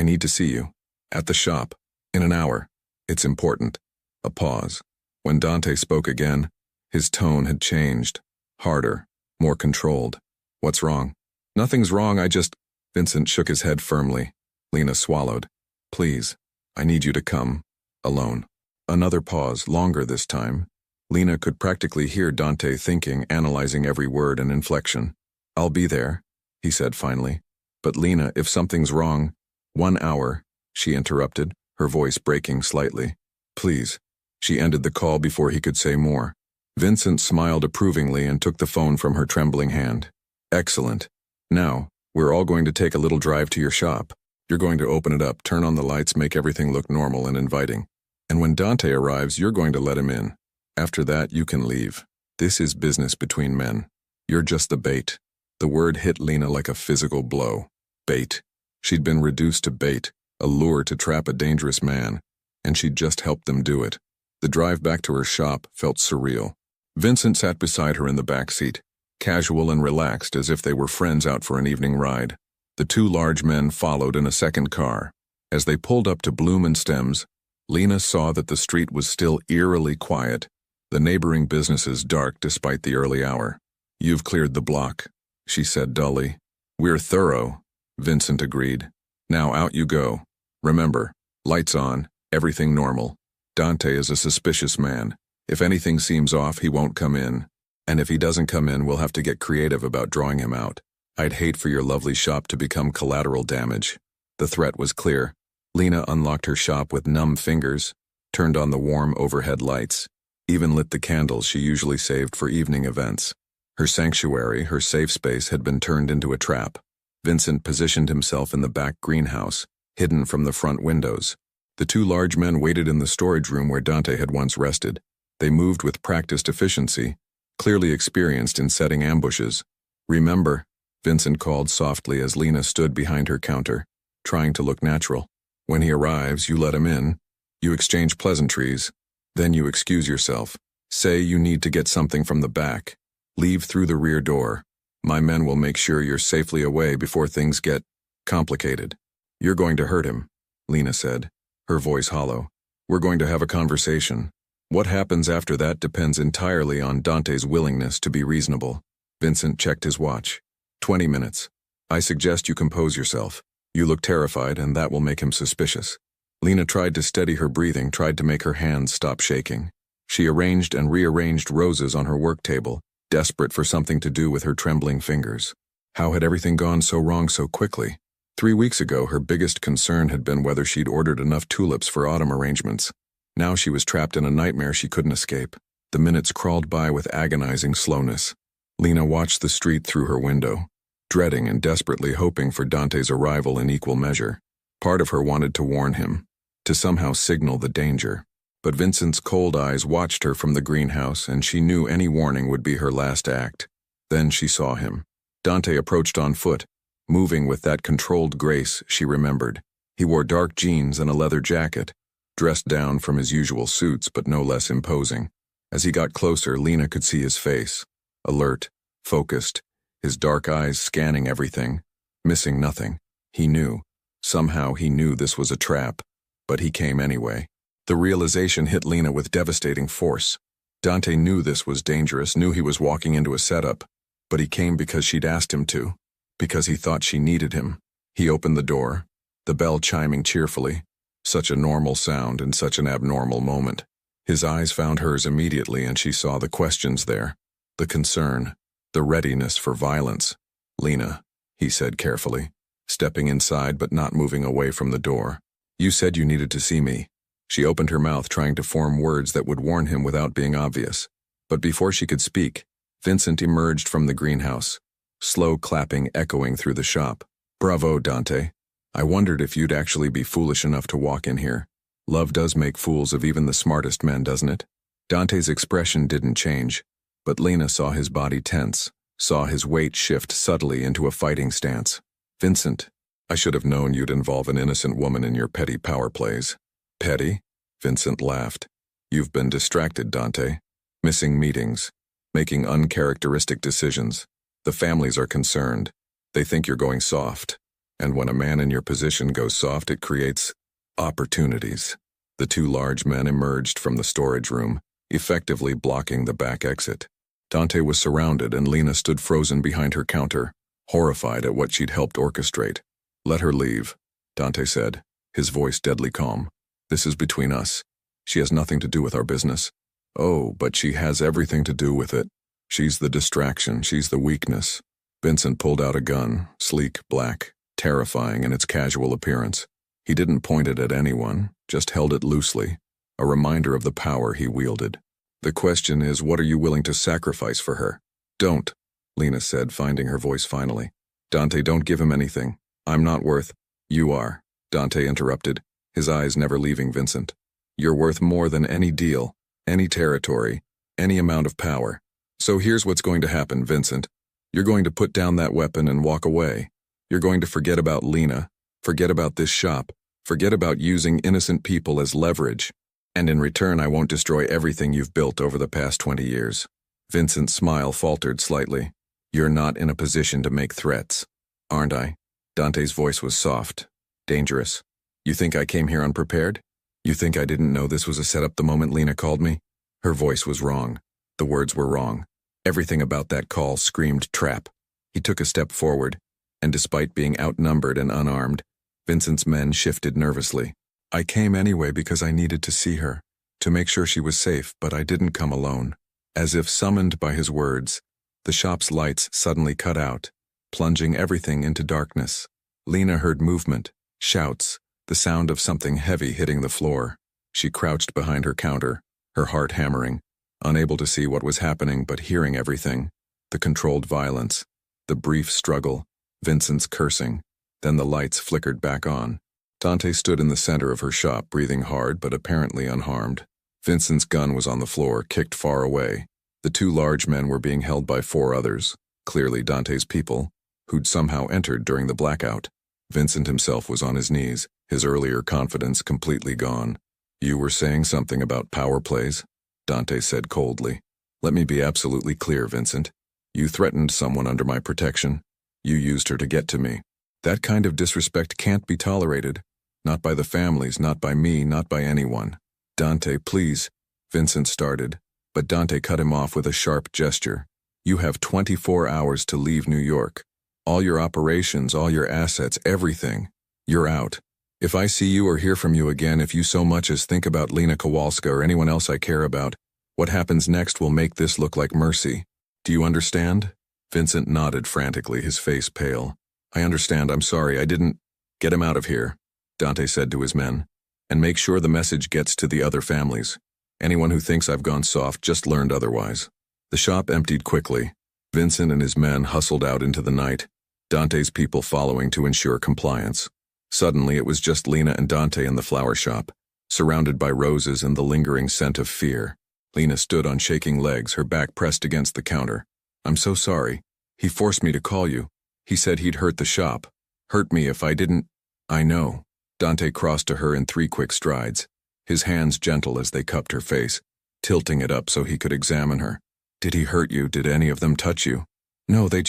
need to see you. At the shop. In an hour. It's important. A pause. When Dante spoke again, his tone had changed. Harder. More controlled. What's wrong? Nothing's wrong, Vincent shook his head firmly. Lena swallowed. Please. I need you to come. Alone. Another pause, longer this time. Lena could practically hear Dante thinking, analyzing every word and inflection. I'll be there, he said finally. But Lena, if something's wrong... 1 hour, she interrupted, her voice breaking slightly. Please. She ended the call before he could say more. Vincent smiled approvingly and took the phone from her trembling hand. Excellent. Now, we're all going to take a little drive to your shop. You're going to open it up, turn on the lights, make everything look normal and inviting. And when Dante arrives, you're going to let him in. After that, you can leave. This is business between men. You're just the bait. The word hit Lena like a physical blow. Bait. She'd been reduced to bait, a lure to trap a dangerous man, and she'd just helped them do it. The drive back to her shop felt surreal. Vincent sat beside her in the back seat, casual and relaxed as if they were friends out for an evening ride. The two large men followed in a second car. As they pulled up to Bloom and Stems, Lena saw that the street was still eerily quiet, the neighboring businesses dark despite the early hour. You've cleared the block, she said dully. We're thorough, Vincent agreed. Now out you go. Remember, lights on, everything normal. Dante is a suspicious man. If anything seems off, he won't come in. And if he doesn't come in, we'll have to get creative about drawing him out. I'd hate for your lovely shop to become collateral damage. The threat was clear. Lena unlocked her shop with numb fingers, turned on the warm overhead lights, even lit the candles she usually saved for evening events. Her sanctuary, her safe space, had been turned into a trap. Vincent positioned himself in the back greenhouse, hidden from the front windows. The two large men waited in the storage room where Dante had once rested. They moved with practiced efficiency, clearly experienced in setting ambushes. Remember, Vincent called softly as Lena stood behind her counter, trying to look natural. When he arrives, you let him in. You exchange pleasantries. Then you excuse yourself. Say you need to get something from the back. Leave through the rear door. My men will make sure you're safely away before things get complicated. You're going to hurt him, Lena said, her voice hollow. We're going to have a conversation. What happens after that depends entirely on Dante's willingness to be reasonable. Vincent checked his watch. 20 minutes. I suggest you compose yourself. You look terrified, and that will make him suspicious. Lena tried to steady her breathing, tried to make her hands stop shaking. She arranged and rearranged roses on her work table, desperate for something to do with her trembling fingers. How had everything gone so wrong so quickly? 3 weeks ago, her biggest concern had been whether she'd ordered enough tulips for autumn arrangements. Now she was trapped in a nightmare she couldn't escape. The minutes crawled by with agonizing slowness. Lena watched the street through her window, dreading and desperately hoping for Dante's arrival in equal measure. Part of her wanted to warn him, to somehow signal the danger. But Vincent's cold eyes watched her from the greenhouse, and she knew any warning would be her last act. Then she saw him. Dante approached on foot, moving with that controlled grace she remembered. He wore dark jeans and a leather jacket, dressed down from his usual suits but no less imposing. As he got closer, Lena could see his face, alert, focused, his dark eyes scanning everything, missing nothing. He knew. Somehow he knew this was a trap, but he came anyway. The realization hit Lena with devastating force. Dante knew this was dangerous, knew he was walking into a setup, but he came because she'd asked him to, because he thought she needed him. He opened the door, the bell chiming cheerfully, such a normal sound in such an abnormal moment. His eyes found hers immediately, and she saw the questions there, the concern, the readiness for violence. "Lena," he said carefully, stepping inside but not moving away from the door. "You said you needed to see me." She opened her mouth, trying to form words that would warn him without being obvious. But before she could speak, Vincent emerged from the greenhouse, slow clapping echoing through the shop. "Bravo, Dante. I wondered if you'd actually be foolish enough to walk in here. Love does make fools of even the smartest men, doesn't it?" Dante's expression didn't change, but Lena saw his body tense, saw his weight shift subtly into a fighting stance. "Vincent, I should have known you'd involve an innocent woman in your petty power plays." "Petty?" Vincent laughed. "You've been distracted, Dante. Missing meetings, making uncharacteristic decisions. The families are concerned. They think you're going soft. And when a man in your position goes soft, it creates opportunities." The two large men emerged from the storage room, effectively blocking the back exit. Dante was surrounded, and Lena stood frozen behind her counter, horrified at what she'd helped orchestrate. "Let her leave," Dante said, his voice deadly calm. "This is between us. She has nothing to do with our business." "Oh, but she has everything to do with it. She's the distraction, she's the weakness." Vincent pulled out a gun, sleek, black, terrifying in its casual appearance. He didn't point it at anyone, just held it loosely, a reminder of the power he wielded. "The question is, what are you willing to sacrifice for her?" "Don't," Lena said, finding her voice finally. "Dante, don't give him anything. I'm not worth—" "You are," Dante interrupted, his eyes never leaving Vincent. "You're worth more than any deal, any territory, any amount of power. So here's what's going to happen, Vincent. You're going to put down that weapon and walk away. You're going to forget about Lena, forget about this shop, forget about using innocent people as leverage. And in return, I won't destroy everything you've built over the past 20 years. Vincent's smile faltered slightly. "You're not in a position to make threats, aren't I?" Dante's voice was soft, dangerous. "You think I came here unprepared? You think I didn't know this was a setup the moment Lena called me?" Her voice was wrong. The words were wrong. Everything about that call screamed trap. He took a step forward, and despite being outnumbered and unarmed, Vincent's men shifted nervously. "I came anyway because I needed to see her, to make sure she was safe, but I didn't come alone." As if summoned by his words, the shop's lights suddenly cut out, plunging everything into darkness. Lena heard movement, shouts, the sound of something heavy hitting the floor. She crouched behind her counter, her heart hammering, unable to see what was happening but hearing everything. The controlled violence, the brief struggle, Vincent's cursing. Then the lights flickered back on. Dante stood in the center of her shop, breathing hard but apparently unharmed. Vincent's gun was on the floor, kicked far away. The two large men were being held by 4 others, clearly Dante's people, who'd somehow entered during the blackout. Vincent himself was on his knees, his earlier confidence completely gone. "You were saying something about power plays?" Dante said coldly. "Let me be absolutely clear, Vincent. You threatened someone under my protection. You used her to get to me. That kind of disrespect can't be tolerated. Not by the families, not by me, not by anyone." "Dante, please," Vincent started, but Dante cut him off with a sharp gesture. "You have 24 hours to leave New York. All your operations, all your assets, everything. You're out. If I see you or hear from you again, if you so much as think about Lena Kowalska or anyone else I care about, what happens next will make this look like mercy. Do you understand?" Vincent nodded frantically, his face pale. "I understand. I'm sorry. I didn't—" "Get him out of here," Dante said to his men, "and make sure the message gets to the other families. Anyone who thinks I've gone soft just learned otherwise." The shop emptied quickly. Vincent and his men hustled out into the night, Dante's people following to ensure compliance. Suddenly it was just Lena and Dante in the flower shop, surrounded by roses and the lingering scent of fear. Lena stood on shaking legs, her back pressed against the counter. "I'm so sorry. He forced me to call you. He said he'd hurt the shop. Hurt me if I didn't—" "I know." Dante crossed to her in 3 quick strides, his hands gentle as they cupped her face, tilting it up so he could examine her. Did he hurt you? Did any of them touch you? No, they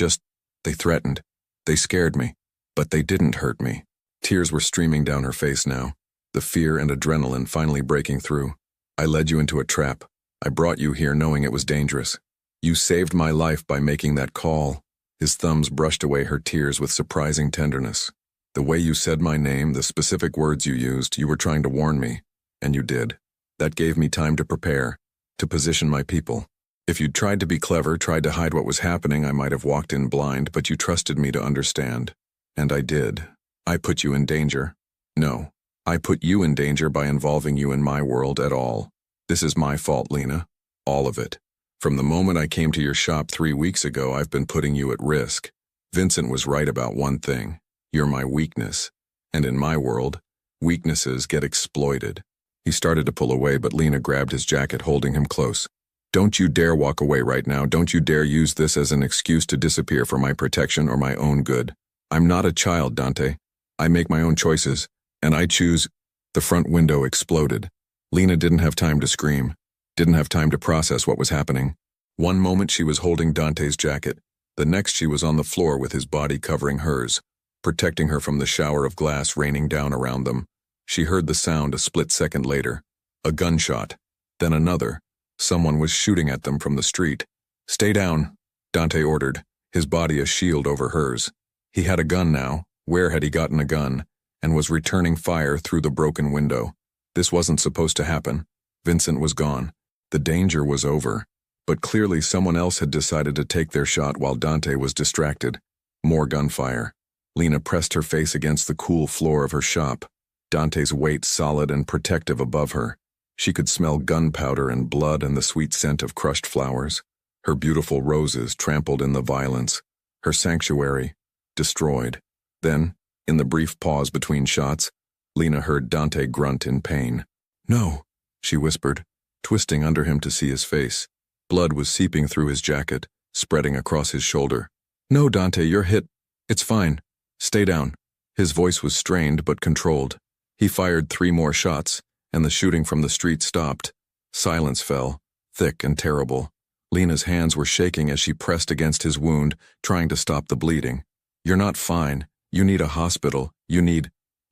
threatened. They scared me. But they didn't hurt me. Tears were streaming down her face now, the fear and adrenaline finally breaking through. I led you into a trap. I brought you here knowing it was dangerous. You saved my life by making that call. His thumbs brushed away her tears with surprising tenderness. The way you said my name, the specific words you used, you were trying to warn me. And you did. That gave me time to prepare, to position my people. If you'd tried to be clever, tried to hide what was happening, I might have walked in blind, but you trusted me to understand. And I did. I put you in danger. No, I put you in danger by involving you in my world at all. This is my fault, Lena. All of it. From the moment I came to your shop 3 weeks ago, I've been putting you at risk. Vincent was right about one thing. You're my weakness. And in my world, weaknesses get exploited. He started to pull away, but Lena grabbed his jacket, holding him close. Don't you dare walk away right now. Don't you dare use this as an excuse to disappear for my protection or my own good. I'm not a child, Dante. I make my own choices, and I choose. The front window exploded. Lena didn't have time to scream, didn't have time to process what was happening. One moment she was holding Dante's jacket, the next she was on the floor with his body covering hers, protecting her from the shower of glass raining down around them. She heard the sound a split second later. A gunshot, then another. Someone was shooting at them from the street. Stay down, Dante ordered, his body a shield over hers. He had a gun now. Where had he gotten a gun? And was returning fire through the broken window. This wasn't supposed to happen. Vincent was gone. The danger was over. But clearly someone else had decided to take their shot while Dante was distracted. More gunfire. Lena pressed her face against the cool floor of her shop, Dante's weight solid and protective above her. She could smell gunpowder and blood and the sweet scent of crushed flowers. Her beautiful roses trampled in the violence. Her sanctuary destroyed. Then, in the brief pause between shots, Lena heard Dante grunt in pain. No, she whispered, twisting under him to see his face. Blood was seeping through his jacket, spreading across his shoulder. No, Dante, you're hit. It's fine. Stay down. His voice was strained but controlled. He fired 3 more shots, and the shooting from the street stopped. Silence fell, thick and terrible. Lena's hands were shaking as she pressed against his wound, trying to stop the bleeding. You're not fine. You need a hospital.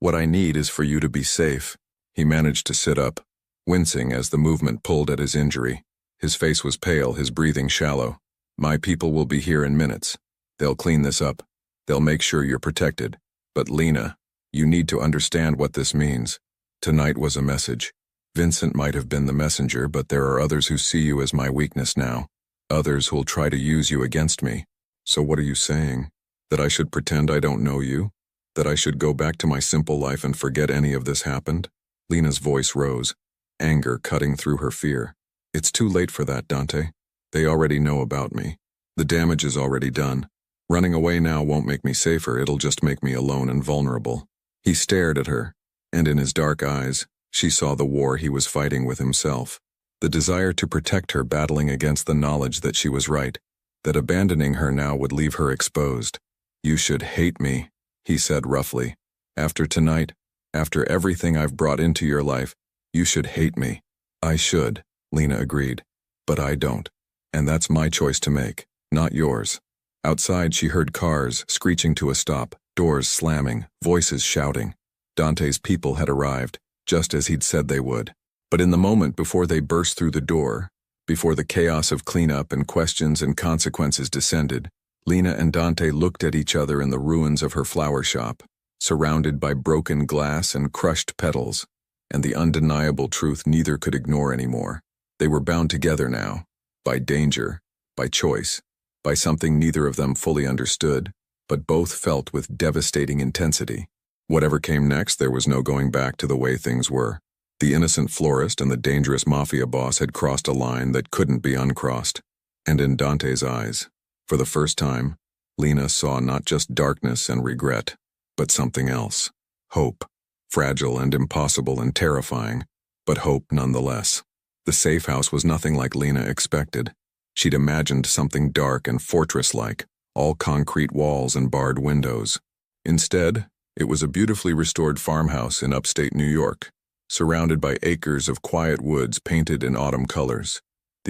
What I need is for you to be safe. He managed to sit up, wincing as the movement pulled at his injury. His face was pale, his breathing shallow. My people will be here in minutes. They'll clean this up. They'll make sure you're protected. But Lena, you need to understand what this means. Tonight was a message. Vincent might have been the messenger, but there are others who see you as my weakness now. Others who'll try to use you against me. So what are you saying? That I should pretend I don't know you? That I should go back to my simple life and forget any of this happened? Lena's voice rose, anger cutting through her fear. It's too late for that, Dante. They already know about me. The damage is already done. Running away now won't make me safer, it'll just make me alone and vulnerable. He stared at her, and in his dark eyes, she saw the war he was fighting with himself. The desire to protect her battling against the knowledge that she was right, that abandoning her now would leave her exposed. You should hate me, he said roughly. After tonight, after everything I've brought into your life, you should hate me. I should, Lena agreed. But I don't. And that's my choice to make, not yours. Outside she heard cars screeching to a stop, doors slamming, voices shouting. Dante's people had arrived, just as he'd said they would. But in the moment before they burst through the door, before the chaos of cleanup and questions and consequences descended, Lena and Dante looked at each other in the ruins of her flower shop, surrounded by broken glass and crushed petals, and the undeniable truth neither could ignore anymore. They were bound together now, by danger, by choice, by something neither of them fully understood, but both felt with devastating intensity. Whatever came next, there was no going back to the way things were. The innocent florist and the dangerous Mafia boss had crossed a line that couldn't be uncrossed. And in Dante's eyes, for the first time, Lena saw not just darkness and regret, but something else. Hope. Fragile and impossible and terrifying, but hope nonetheless. The safe house was nothing like Lena expected. She'd imagined something dark and fortress-like, all concrete walls and barred windows. Instead, it was a beautifully restored farmhouse in upstate New York, surrounded by acres of quiet woods painted in autumn colors.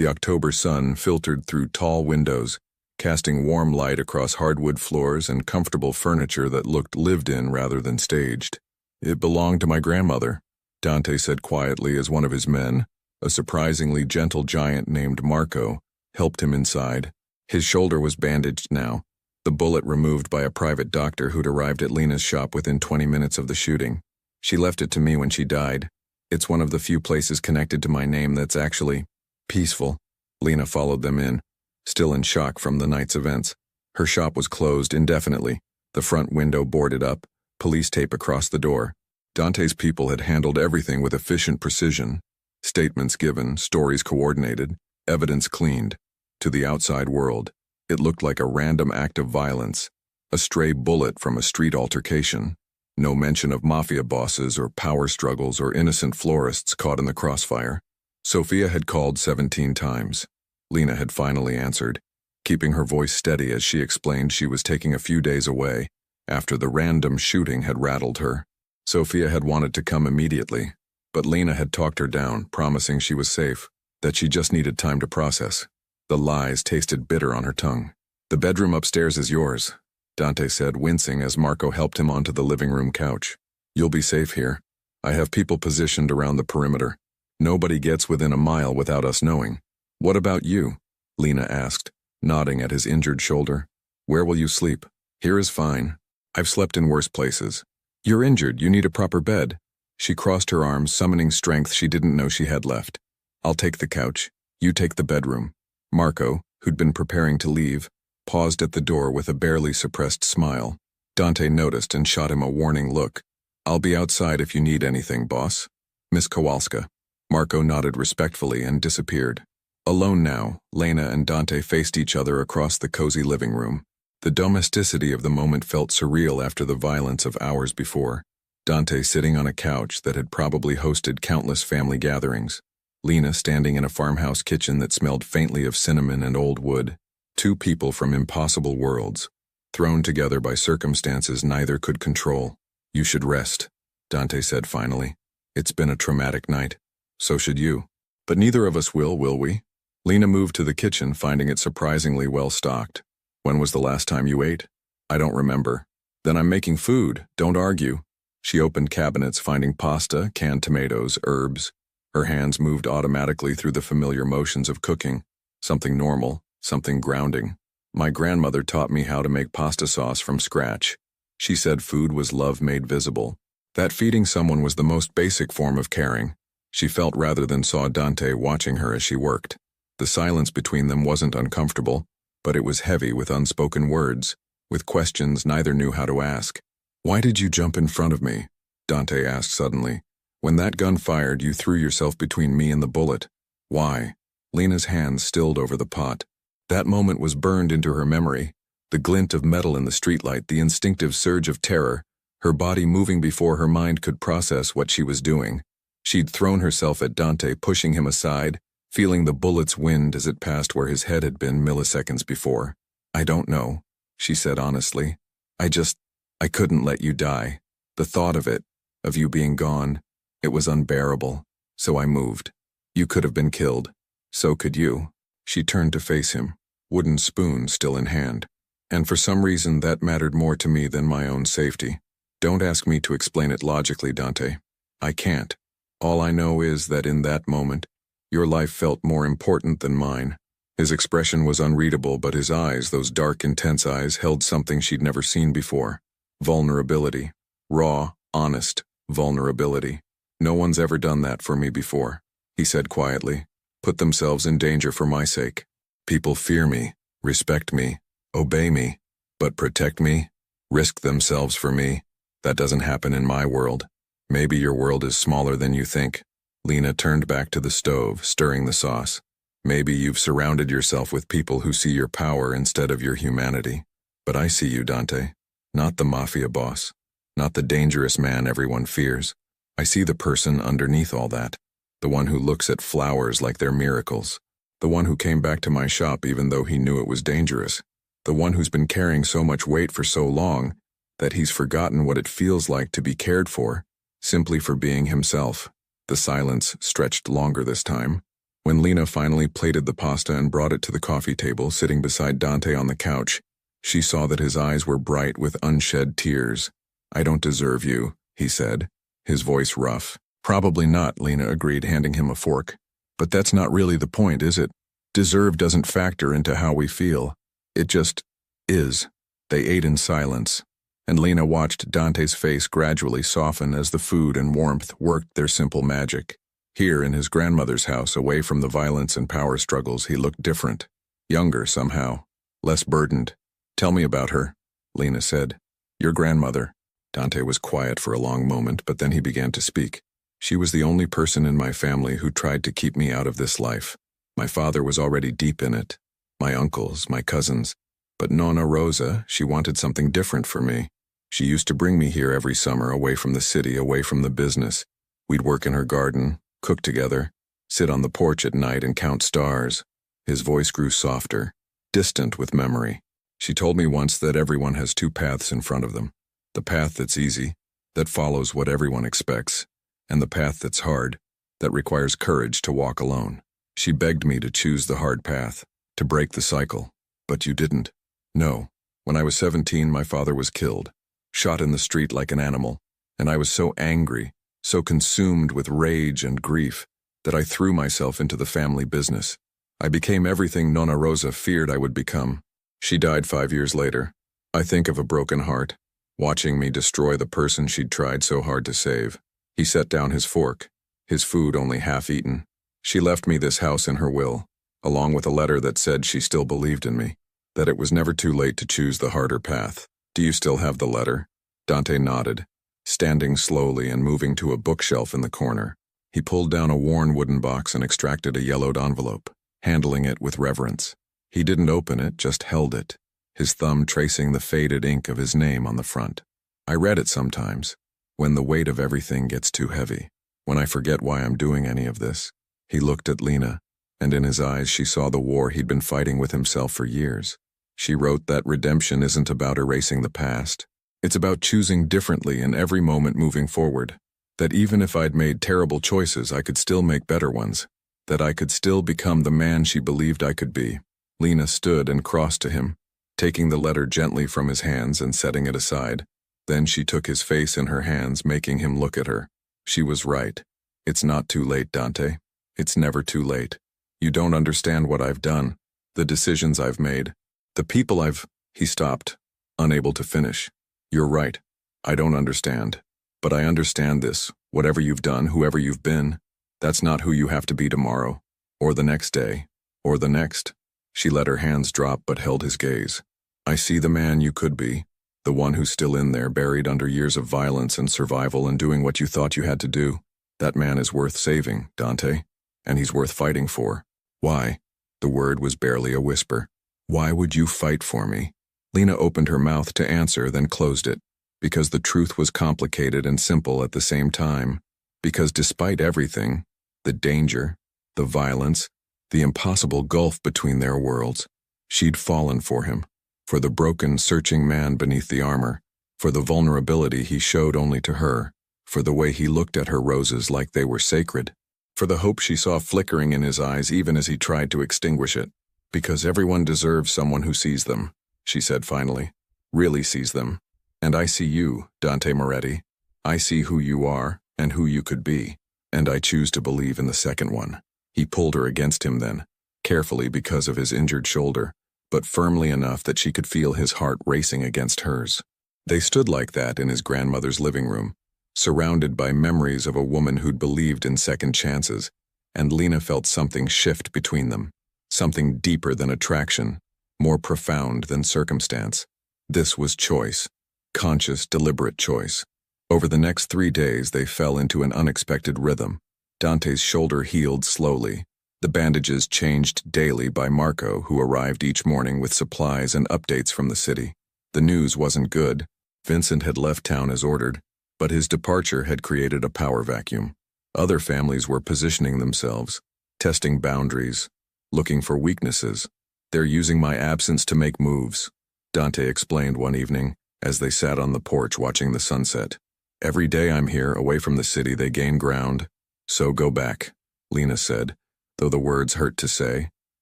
The October sun filtered through tall windows, casting warm light across hardwood floors and comfortable furniture that looked lived in rather than staged. "It belonged to my grandmother," Dante said quietly as one of his men, a surprisingly gentle giant named Marco, helped him inside. His shoulder was bandaged now, the bullet removed by a private doctor who'd arrived at Lena's shop within 20 minutes of the shooting. "She left it to me when she died. It's one of the few places connected to my name that's actually peaceful." Lena followed them in, still in shock from the night's events. Her shop was closed indefinitely, the front window boarded up, police tape across the door. Dante's people had handled everything with efficient precision. Statements given, stories coordinated, evidence cleaned. To the outside world, it looked like a random act of violence, a stray bullet from a street altercation. No mention of mafia bosses or power struggles or innocent florists caught in the crossfire. Sophia had called 17 times. Lena had finally answered, keeping her voice steady as she explained she was taking a few days away after the random shooting had rattled her. Sophia had wanted to come immediately, but Lena had talked her down, promising she was safe, that she just needed time to process. The lies tasted bitter on her tongue. "The bedroom upstairs is yours," Dante said, wincing as Marco helped him onto the living room couch. "You'll be safe here. I have people positioned around the perimeter. Nobody gets within a mile without us knowing." "What about you?" Lena asked, nodding at his injured shoulder. "Where will you sleep?" "Here is fine. I've slept in worse places." "You're injured. You need a proper bed." She crossed her arms, summoning strength she didn't know she had left. "I'll take the couch. You take the bedroom." Marco, who'd been preparing to leave, paused at the door with a barely suppressed smile. Dante noticed and shot him a warning look. "I'll be outside if you need anything, boss." "Miss Kowalska." Marco nodded respectfully and disappeared. Alone now, Lena and Dante faced each other across the cozy living room. The domesticity of the moment felt surreal after the violence of hours before. Dante sitting on a couch that had probably hosted countless family gatherings. Lena standing in a farmhouse kitchen that smelled faintly of cinnamon and old wood. Two people from impossible worlds, thrown together by circumstances neither could control. "You should rest," Dante said finally. "It's been a traumatic night. So should you. But neither of us will we?" Lena moved to the kitchen, finding it surprisingly well stocked. "When was the last time you ate?" "I don't remember." "Then I'm making food. Don't argue." She opened cabinets, finding pasta, canned tomatoes, herbs. Her hands moved automatically through the familiar motions of cooking. Something normal, something grounding. "My grandmother taught me how to make pasta sauce from scratch. She said food was love made visible. That feeding someone was the most basic form of caring." She felt rather than saw Dante watching her as she worked. The silence between them wasn't uncomfortable, but it was heavy with unspoken words, with questions neither knew how to ask. "Why did you jump in front of me?" Dante asked suddenly. "When that gun fired, you threw yourself between me and the bullet. Why?" Lena's hands stilled over the pot. That moment was burned into her memory. The glint of metal in the streetlight, the instinctive surge of terror, her body moving before her mind could process what she was doing. She'd thrown herself at Dante, pushing him aside, feeling the bullet's wind as it passed where his head had been milliseconds before. "I don't know," she said honestly. I couldn't let you die. The thought of it, of you being gone, it was unbearable. So I moved. You could have been killed. So could you." She turned to face him, wooden spoon still in hand. "And for some reason that mattered more to me than my own safety. Don't ask me to explain it logically, Dante. I can't. All I know is that in that moment, your life felt more important than mine." His expression was unreadable, but his eyes, those dark, intense eyes, held something she'd never seen before. Vulnerability. Raw, honest vulnerability. "No one's ever done that for me before," he said quietly. "Put themselves in danger for my sake. People fear me, respect me, obey me, but protect me, risk themselves for me. That doesn't happen in my world. Maybe your world is smaller than you think." Lena turned back to the stove, stirring the sauce. "Maybe you've surrounded yourself with people who see your power instead of your humanity. But I see you, Dante. Not the mafia boss. Not the dangerous man everyone fears. I see the person underneath all that. The one who looks at flowers like they're miracles. The one who came back to my shop even though he knew it was dangerous. The one who's been carrying so much weight for so long that he's forgotten what it feels like to be cared for, simply for being himself." The silence stretched longer this time. When Lena finally plated the pasta and brought it to the coffee table, sitting beside Dante on the couch, she saw that his eyes were bright with unshed tears. "I don't deserve you," he said, his voice rough. "Probably not," Lena agreed, handing him a fork. "But that's not really the point, is it? Deserve doesn't factor into how we feel. It just is." They ate in silence, and Lena watched Dante's face gradually soften as the food and warmth worked their simple magic. Here in his grandmother's house, away from the violence and power struggles, he looked different. Younger somehow. Less burdened. "Tell me about her," Lena said. "Your grandmother." Dante was quiet for a long moment, but then he began to speak. "She was the only person in my family who tried to keep me out of this life. My father was already deep in it. My uncles, my cousins. But Nonna Rosa, she wanted something different for me. She used to bring me here every summer, away from the city, away from the business. We'd work in her garden, cook together, sit on the porch at night and count stars." His voice grew softer, distant with memory. "She told me once that everyone has two paths in front of them. The path that's easy, that follows what everyone expects, and the path that's hard, that requires courage to walk alone. She begged me to choose the hard path, to break the cycle. But you didn't." "No. When I was 17, my father was killed, shot in the street like an animal, and I was so angry, so consumed with rage and grief, that I threw myself into the family business. I became everything Nonna Rosa feared I would become. She died 5 years later. I think of a broken heart, watching me destroy the person she'd tried so hard to save." He set down his fork, his food only half eaten. "She left me this house in her will, along with a letter that said she still believed in me, that it was never too late to choose the harder path. Do you still have the letter?" Dante nodded, standing slowly and moving to a bookshelf in the corner. He pulled down a worn wooden box and extracted a yellowed envelope, handling it with reverence. He didn't open it, just held it, his thumb tracing the faded ink of his name on the front. "I read it sometimes, when the weight of everything gets too heavy, when I forget why I'm doing any of this." He looked at Lena, and in his eyes she saw the war he'd been fighting with himself for years. She wrote that redemption isn't about erasing the past. It's about choosing differently in every moment moving forward. That even if I'd made terrible choices, I could still make better ones. That I could still become the man she believed I could be. Lena stood and crossed to him, taking the letter gently from his hands and setting it aside. Then she took his face in her hands, making him look at her. She was right. "It's not too late, Dante. It's never too late. You don't understand what I've done, the decisions I've made, the people I've—" He stopped, unable to finish. "You're right. I don't understand. But I understand this. Whatever you've done, whoever you've been, that's not who you have to be tomorrow, or the next day, or the next." She let her hands drop but held his gaze. "I see the man you could be, the one who's still in there, buried under years of violence and survival and doing what you thought you had to do. That man is worth saving, Dante, and he's worth fighting for." "Why?" The word was barely a whisper. "Why would you fight for me?" Lena opened her mouth to answer, then closed it. Because the truth was complicated and simple at the same time. Because despite everything, the danger, the violence, the impossible gulf between their worlds, she'd fallen for him, for the broken, searching man beneath the armor, for the vulnerability he showed only to her, for the way he looked at her roses like they were sacred, for the hope she saw flickering in his eyes even as he tried to extinguish it. "Because everyone deserves someone who sees them," she said finally, "really sees them. And I see you, Dante Moretti. I see who you are and who you could be, and I choose to believe in the second one." He pulled her against him then, carefully because of his injured shoulder, but firmly enough that she could feel his heart racing against hers. They stood like that in his grandmother's living room, surrounded by memories of a woman who'd believed in second chances, and Lena felt something shift between them, something deeper than attraction, more profound than circumstance. This was choice, conscious, deliberate choice. Over the next 3 days, they fell into an unexpected rhythm. Dante's shoulder healed slowly. The bandages changed daily by Marco, who arrived each morning with supplies and updates from the city. The news wasn't good. Vincent had left town as ordered, but his departure had created a power vacuum. Other families were positioning themselves, testing boundaries, looking for weaknesses. "They're using my absence to make moves," Dante explained one evening, as they sat on the porch watching the sunset. "Every day I'm here, away from the city, they gain ground. So go back," Lena said, though the words hurt to say.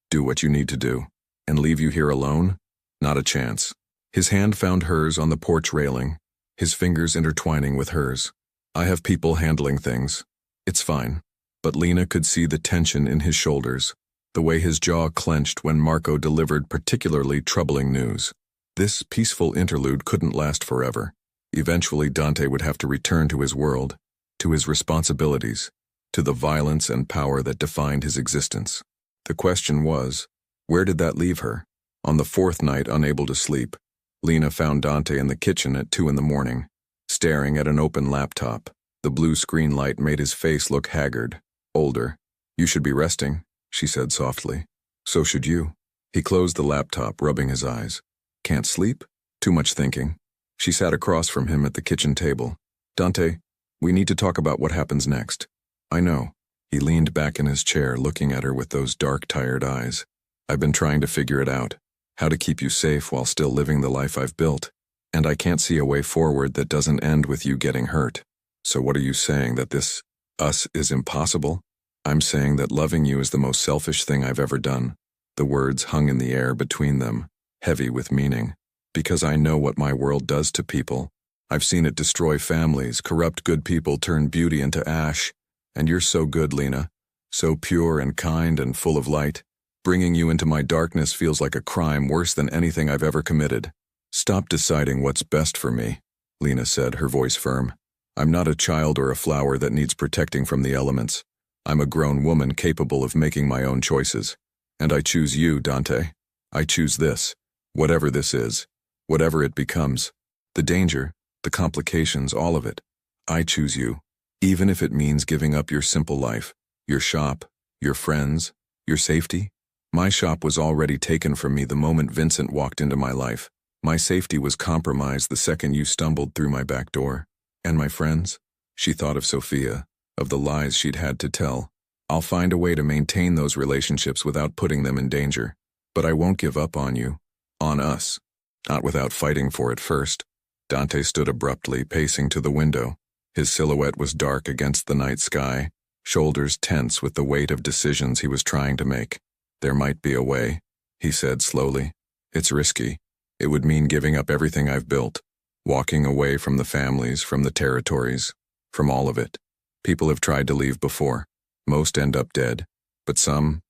Do what you need to do. And leave you here alone? Not a chance. His hand found hers on the porch railing, his fingers intertwining with hers. I have people handling things. It's fine. But Lena could see the tension in his shoulders, the way his jaw clenched when Marco delivered particularly troubling news. This peaceful interlude couldn't last forever. Eventually Dante would have to return to his world, to his responsibilities, to the violence and power that defined his existence. The question was, where did that leave her? On the fourth night, unable to sleep, Lena found Dante in the kitchen at 2 a.m, staring at an open laptop. The blue screen light made his face look haggard, older. You should be resting, she said softly. So should you. He closed the laptop, rubbing his eyes. Can't sleep? Too much thinking. She sat across from him at the kitchen table. Dante, we need to talk about what happens next. I know. He leaned back in his chair, looking at her with those dark, tired eyes. I've been trying to figure it out. How to keep you safe while still living the life I've built. And I can't see a way forward that doesn't end with you getting hurt. So what are you saying, that this, us, is impossible? I'm saying that loving you is the most selfish thing I've ever done. The words hung in the air between them, heavy with meaning. Because I know what my world does to people. I've seen it destroy families, corrupt good people, turn beauty into ash. And you're so good, Lena. So pure and kind and full of light. Bringing you into my darkness feels like a crime worse than anything I've ever committed. Stop deciding what's best for me, Lena said, her voice firm. I'm not a child or a flower that needs protecting from the elements. I'm a grown woman capable of making my own choices. And I choose you, Dante. I choose this. Whatever this is. Whatever it becomes. The danger, the complications, all of it. I choose you. Even if it means giving up your simple life, your shop, your friends, your safety. My shop was already taken from me the moment Vincent walked into my life. My safety was compromised the second you stumbled through my back door. And my friends? She thought of Sophia, of the lies she'd had to tell. I'll find a way to maintain those relationships without putting them in danger. But I won't give up on you. On us. Not without fighting for it first. Dante stood abruptly, pacing to the window. His silhouette was dark against the night sky, shoulders tense with the weight of decisions he was trying to make. There might be a way, he said slowly. It's risky. It would mean giving up everything I've built, walking away from the families, from the territories, from all of it. People have tried to leave before. Most end up dead, but some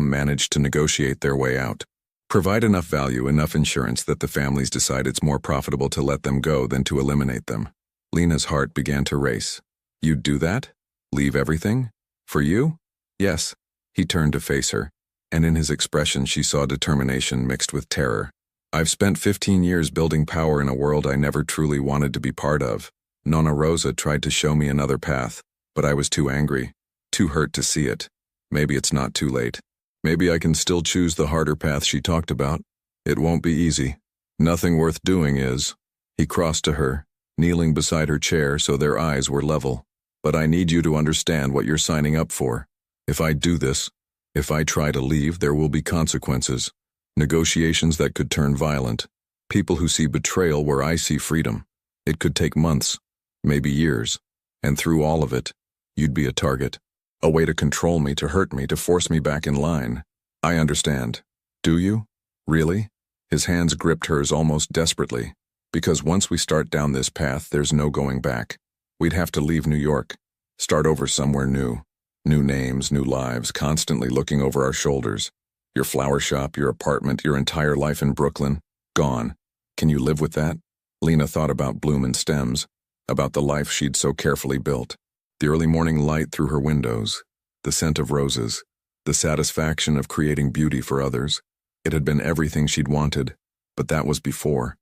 manage to negotiate their way out. Provide enough value, enough insurance that the families decide it's more profitable to let them go than to eliminate them. Lena's heart began to race. You'd do that? Leave everything? For you? Yes. He turned to face her, and in his expression she saw determination mixed with terror. I've spent 15 years building power in a world I never truly wanted to be part of. Nonna Rosa tried to show me another path, but I was too angry, too hurt to see it. Maybe it's not too late. Maybe I can still choose the harder path she talked about. It won't be easy. Nothing worth doing is. He crossed to her, kneeling beside her chair so their eyes were level. But I need you to understand what you're signing up for. If I do this, if I try to leave, there will be consequences. Negotiations that could turn violent. People who see betrayal where I see freedom. It could take months, maybe years. And through all of it, you'd be a target. A way to control me, to hurt me, to force me back in line. I understand. Do you? Really? His hands gripped hers almost desperately. Because once we start down this path, there's no going back. We'd have to leave New York. Start over somewhere new. New names, new lives, constantly looking over our shoulders. Your flower shop, your apartment, your entire life in Brooklyn. Gone. Can you live with that? Lena thought about Bloom and Stems, about the life she'd so carefully built. The early morning light through her windows, the scent of roses, the satisfaction of creating beauty for others. It had been everything she'd wanted, but that was before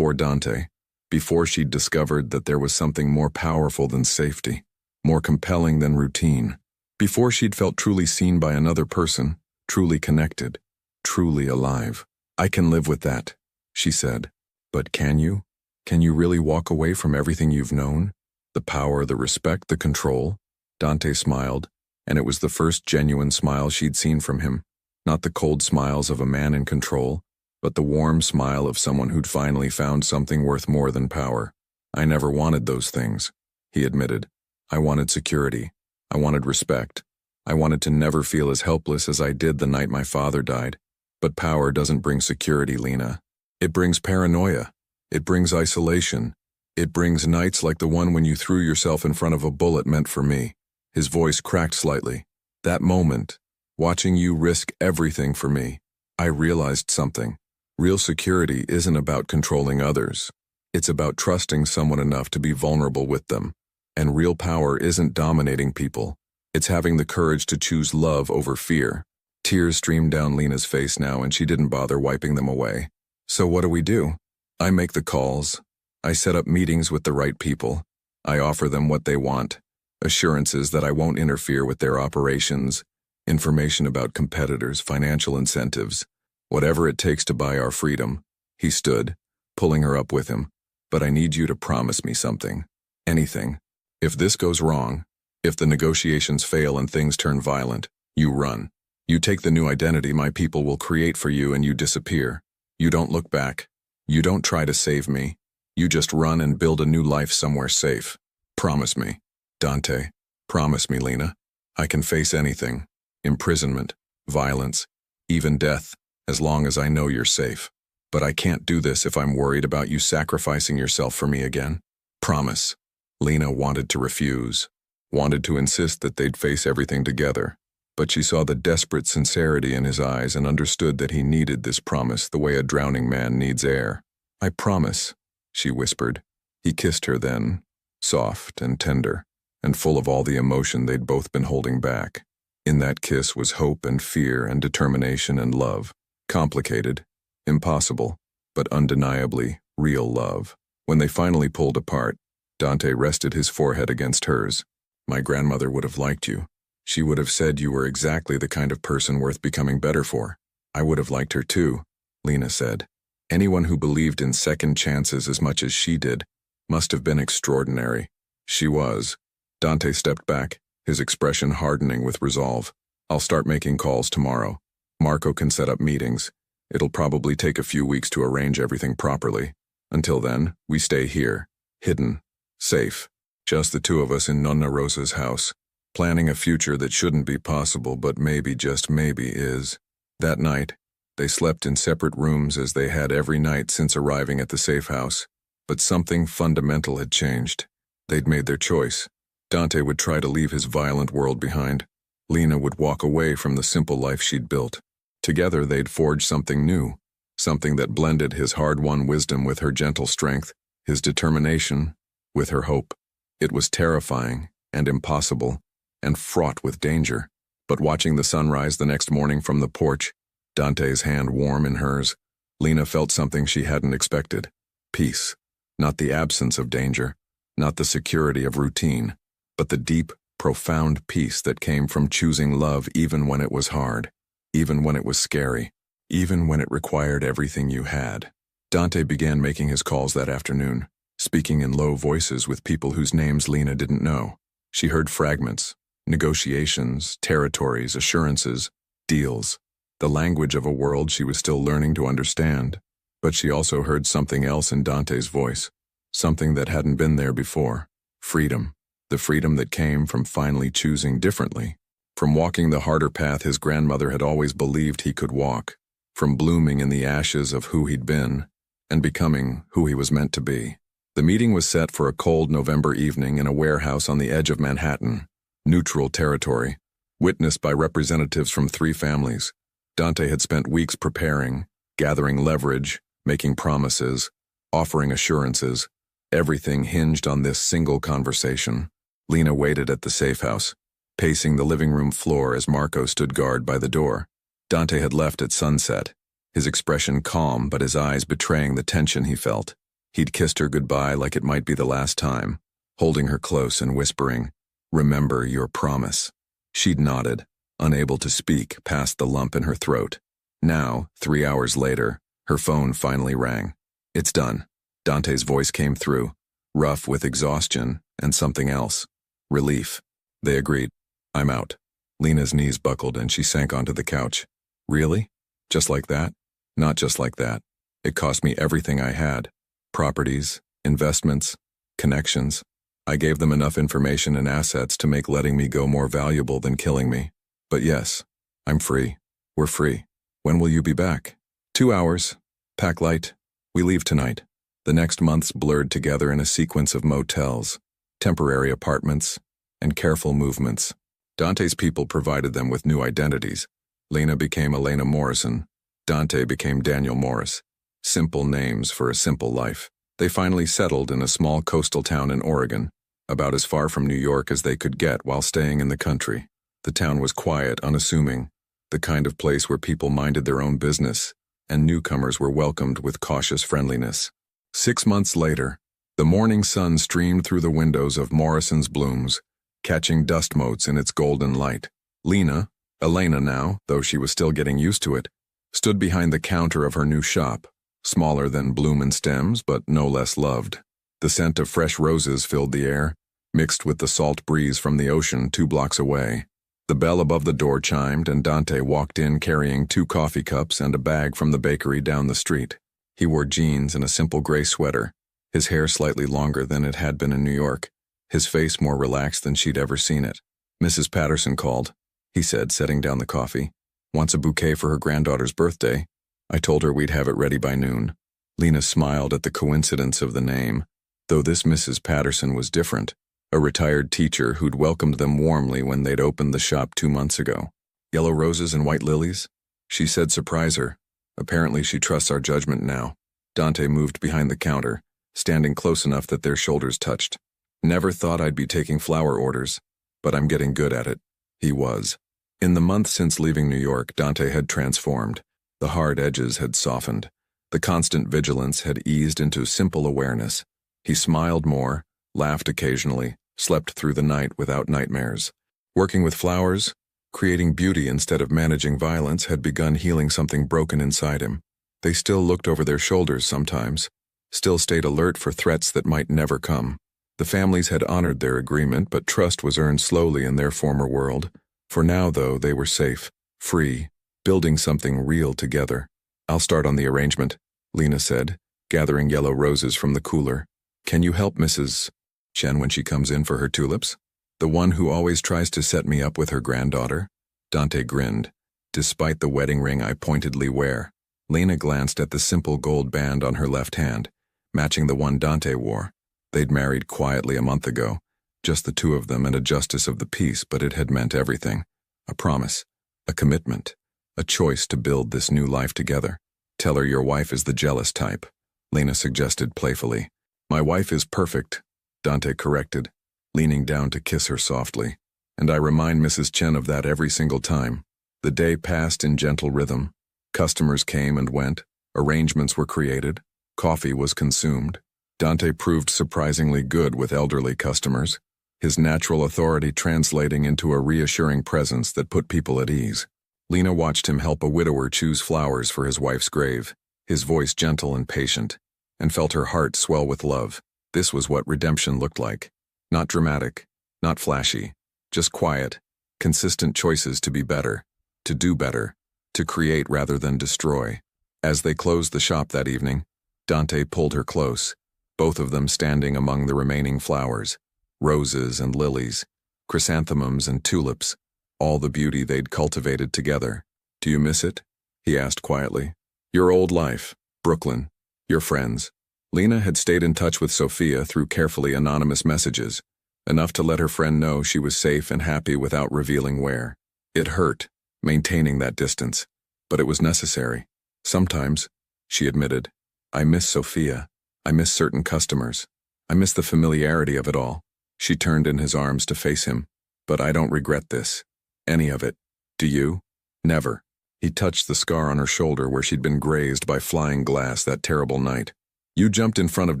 Dante, before she'd discovered that there was something more powerful than safety, more compelling than routine, before she'd felt truly seen by another person, truly connected, truly alive. I can live with that, she said. But can you? Can you really walk away from everything you've known? The power, the respect, the control? Dante smiled, and it was the first genuine smile she'd seen from him. Not the cold smiles of a man in control, but the warm smile of someone who'd finally found something worth more than power. I never wanted those things, he admitted. I wanted security. I wanted respect. I wanted to never feel as helpless as I did the night my father died. But power doesn't bring security, Lena. It brings paranoia. It brings isolation. It brings nights like the one when you threw yourself in front of a bullet meant for me. His voice cracked slightly. That moment, watching you risk everything for me, I realized something. Real security isn't about controlling others. It's about trusting someone enough to be vulnerable with them. And real power isn't dominating people. It's having the courage to choose love over fear. Tears streamed down Lena's face now, and she didn't bother wiping them away. So what do? I make the calls. I set up meetings with the right people. I offer them what they want. Assurances that I won't interfere with their operations. Information about competitors, financial incentives. Whatever it takes to buy our freedom. He stood, pulling her up with him. But I need you to promise me something. Anything. If this goes wrong, if the negotiations fail and things turn violent, you run. You take the new identity my people will create for you and you disappear. You don't look back. You don't try to save me. You just run and build a new life somewhere safe. Promise me. Dante. Promise me, Lena. I can face anything. Imprisonment, violence, even death, as long as I know you're safe. But I can't do this if I'm worried about you sacrificing yourself for me again. Promise. Lena wanted to refuse. Wanted to insist that they'd face everything together. But she saw the desperate sincerity in his eyes and understood that he needed this promise the way a drowning man needs air. I promise, she whispered. He kissed her then, soft and tender, and full of all the emotion they'd both been holding back. In that kiss was hope and fear and determination and love. Complicated, impossible, but undeniably real love. When they finally pulled apart, Dante rested his forehead against hers. My grandmother would have liked you. She would have said you were exactly the kind of person worth becoming better for. I would have liked her too, Lena said. Anyone who believed in second chances as much as she did must have been extraordinary. She was. Dante stepped back, his expression hardening with resolve. I'll start making calls tomorrow. Marco can set up meetings. It'll probably take a few weeks to arrange everything properly. Until then, we stay here, hidden, safe, just the two of us in Nonna Rosa's house. Planning a future that shouldn't be possible but maybe, just maybe, is. That night, they slept in separate rooms as they had every night since arriving at the safe house. But something fundamental had changed. They'd made their choice. Dante would try to leave his violent world behind. Lena would walk away from the simple life she'd built. Together they'd forge something new, something that blended his hard-won wisdom with her gentle strength, his determination with her hope. It was terrifying and impossible, and fraught with danger. But watching the sunrise the next morning from the porch, Dante's hand warm in hers, Lena felt something she hadn't expected. Peace. Not the absence of danger, not the security of routine, but the deep, profound peace that came from choosing love even when it was hard, even when it was scary, even when it required everything you had. Dante began making his calls that afternoon, speaking in low voices with people whose names Lena didn't know. She heard fragments. Negotiations, territories, assurances, deals, the language of a world she was still learning to understand. But she also heard something else in Dante's voice, something that hadn't been there before. Freedom. The freedom that came from finally choosing differently, from walking the harder path his grandmother had always believed he could walk, from blooming in the ashes of who he'd been, and becoming who he was meant to be. The meeting was set for a cold November evening in a warehouse on the edge of Manhattan. Neutral territory, witnessed by representatives from 3 families. Dante had spent weeks preparing, gathering leverage, making promises, offering assurances. Everything hinged on this single conversation. Lena waited at the safe house, pacing the living room floor as Marco stood guard by the door. Dante had left at sunset, his expression calm but his eyes betraying the tension he felt. He'd kissed her goodbye like it might be the last time, holding her close and whispering, "Remember your promise." She'd nodded, unable to speak past the lump in her throat. Now, 3 hours later, her phone finally rang. "It's done." Dante's voice came through, rough with exhaustion and something else. Relief. They agreed. "I'm out." Lena's knees buckled and she sank onto the couch. "Really? Just like that?" "Not just like that. It cost me everything I had. Properties, investments, connections. I gave them enough information and assets to make letting me go more valuable than killing me. But yes, I'm free. We're free. When will you be back? 2 hours. Pack light. We leave tonight. The next months blurred together in a sequence of motels, temporary apartments, and careful movements. Dante's people provided them with new identities. Lena became Elena Morrison. Dante became Daniel Morris. Simple names for a simple life. They finally settled in a small coastal town in Oregon, about as far from New York as they could get while staying in the country. The town was quiet, unassuming, the kind of place where people minded their own business, and newcomers were welcomed with cautious friendliness. 6 months later, the morning sun streamed through the windows of Morrison's Blooms, catching dust motes in its golden light. Lena, Elena now, though she was still getting used to it, stood behind the counter of her new shop, smaller than Bloom and Stems, but no less loved. The scent of fresh roses filled the air, mixed with the salt breeze from the ocean 2 blocks away. The bell above the door chimed, and Dante walked in carrying 2 coffee cups and a bag from the bakery down the street. He wore jeans and a simple gray sweater, his hair slightly longer than it had been in New York, his face more relaxed than she'd ever seen it. "Mrs. Patterson called," he said, setting down the coffee. "Wants a bouquet for her granddaughter's birthday. I told her we'd have it ready by noon." Lena smiled at the coincidence of the name, though this Mrs. Patterson was different, a retired teacher who'd welcomed them warmly when they'd opened the shop 2 months ago. "Yellow roses and white lilies?" She said, "Surprise her. Apparently she trusts our judgment now." Dante moved behind the counter, standing close enough that their shoulders touched. "Never thought I'd be taking flower orders, but I'm getting good at it." He was. In the month since leaving New York, Dante had transformed. The hard edges had softened. The constant vigilance had eased into simple awareness. He smiled more, laughed occasionally, slept through the night without nightmares. Working with flowers, creating beauty instead of managing violence, had begun healing something broken inside him. They still looked over their shoulders sometimes, still stayed alert for threats that might never come. The families had honored their agreement, but trust was earned slowly in their former world. For now, though, they were safe, free, building something real together. "I'll start on the arrangement," Lena said, gathering yellow roses from the cooler. "Can you help Mrs. Chen when she comes in for her tulips? The one who always tries to set me up with her granddaughter?" Dante grinned. "Despite the wedding ring I pointedly wear." Lena glanced at the simple gold band on her left hand, matching the one Dante wore. They'd married quietly a month ago, just the 2 of them and a justice of the peace, but it had meant everything. A promise, a commitment, a choice to build this new life together. "Tell her your wife is the jealous type," Lena suggested playfully. "My wife is perfect," Dante corrected, leaning down to kiss her softly. "And I remind Mrs. Chen of that every single time." The day passed in gentle rhythm. Customers came and went, arrangements were created, coffee was consumed. Dante proved surprisingly good with elderly customers, his natural authority translating into a reassuring presence that put people at ease. Lena watched him help a widower choose flowers for his wife's grave, his voice gentle and patient, and felt her heart swell with love. This was what redemption looked like. Not dramatic, not flashy, just quiet, consistent choices to be better, to do better, to create rather than destroy. As they closed the shop that evening, Dante pulled her close, both of them standing among the remaining flowers, roses and lilies, chrysanthemums and tulips, all the beauty they'd cultivated together. "Do you miss it?" he asked quietly. "Your old life, Brooklyn, your friends." Lena had stayed in touch with Sophia through carefully anonymous messages, enough to let her friend know she was safe and happy without revealing where. It hurt, maintaining that distance, but it was necessary. "Sometimes," she admitted, "I miss Sophia. I miss certain customers. I miss the familiarity of it all." She turned in his arms to face him. "But I don't regret this. Any of it. Do you?" "Never." He touched the scar on her shoulder where she'd been grazed by flying glass that terrible night. "You jumped in front of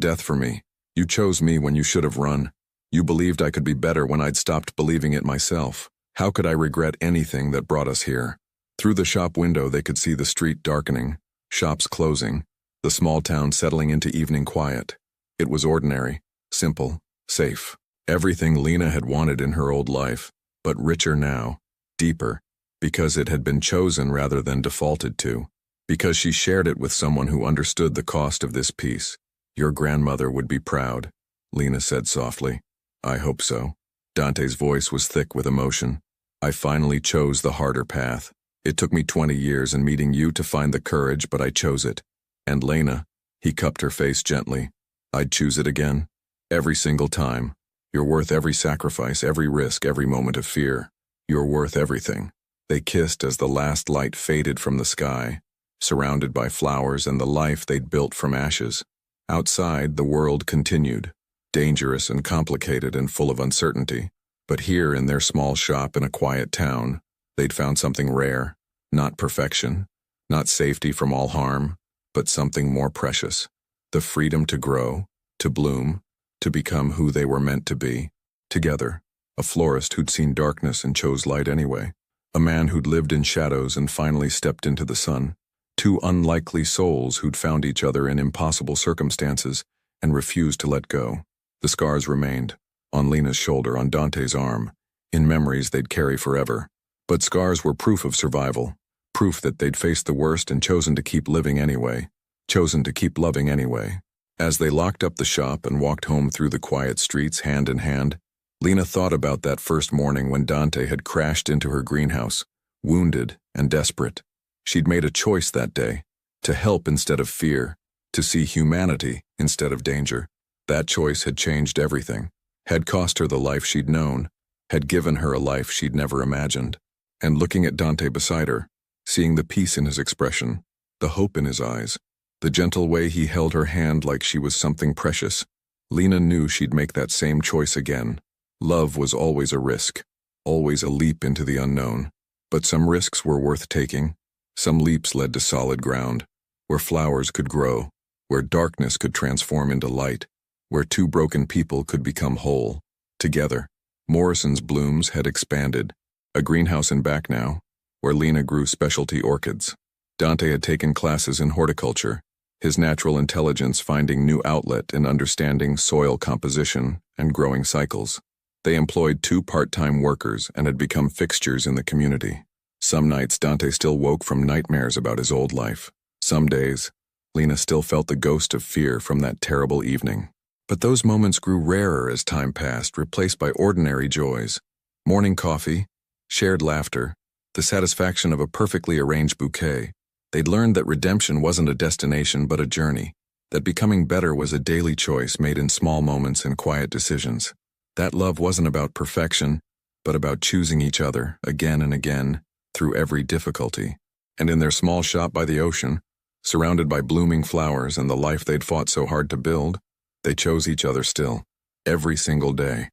death for me. You chose me when you should have run. You believed I could be better when I'd stopped believing it myself. How could I regret anything that brought us here?" Through the shop window they could see the street darkening, shops closing, the small town settling into evening quiet. It was ordinary, simple, safe. Everything Lena had wanted in her old life, but richer now, deeper, because it had been chosen rather than defaulted to, because she shared it with someone who understood the cost of this peace. "Your grandmother would be proud," Lena said softly. "I hope so." Dante's voice was thick with emotion. I finally chose the harder path. It took me 20 years and meeting you to find the courage, but I chose it. And Lena, he cupped her face gently. I'd choose it again. Every single time. You're worth every sacrifice, every risk, every moment of fear. You're worth everything. They kissed as the last light faded from the sky, surrounded by flowers and the life they'd built from ashes. Outside, the world continued, dangerous and complicated and full of uncertainty. But here in their small shop in a quiet town, they'd found something rare, not perfection, not safety from all harm, but something more precious. The freedom to grow, to bloom, to become who they were meant to be. Together, a florist who'd seen darkness and chose light anyway. A man who'd lived in shadows and finally stepped into the sun. Two unlikely souls who'd found each other in impossible circumstances and refused to let go. The scars remained, on Lena's shoulder, on Dante's arm, in memories they'd carry forever. But scars were proof of survival, proof that they'd faced the worst and chosen to keep living anyway, chosen to keep loving anyway. As they locked up the shop and walked home through the quiet streets hand in hand, Lena thought about that first morning when Dante had crashed into her greenhouse, wounded and desperate. She'd made a choice that day, to help instead of fear, to see humanity instead of danger. That choice had changed everything, had cost her the life she'd known, had given her a life she'd never imagined. And looking at Dante beside her, seeing the peace in his expression, the hope in his eyes, the gentle way he held her hand like she was something precious, Lena knew she'd make that same choice again. Love was always a risk, always a leap into the unknown. But some risks were worth taking. Some leaps led to solid ground, where flowers could grow, where darkness could transform into light, where two broken people could become whole. Together, Morrison's blooms had expanded, a greenhouse in back now, where Lena grew specialty orchids. Dante had taken classes in horticulture, his natural intelligence finding new outlet in understanding soil composition and growing cycles. They employed 2 part-time workers and had become fixtures in the community. Some nights Dante still woke from nightmares about his old life. Some days, Lena still felt the ghost of fear from that terrible evening. But those moments grew rarer as time passed, replaced by ordinary joys. Morning coffee, shared laughter, the satisfaction of a perfectly arranged bouquet. They'd learned that redemption wasn't a destination but a journey, that becoming better was a daily choice made in small moments and quiet decisions. That love wasn't about perfection, but about choosing each other again and again through every difficulty. And in their small shop by the ocean, surrounded by blooming flowers and the life they'd fought so hard to build, they chose each other still, every single day.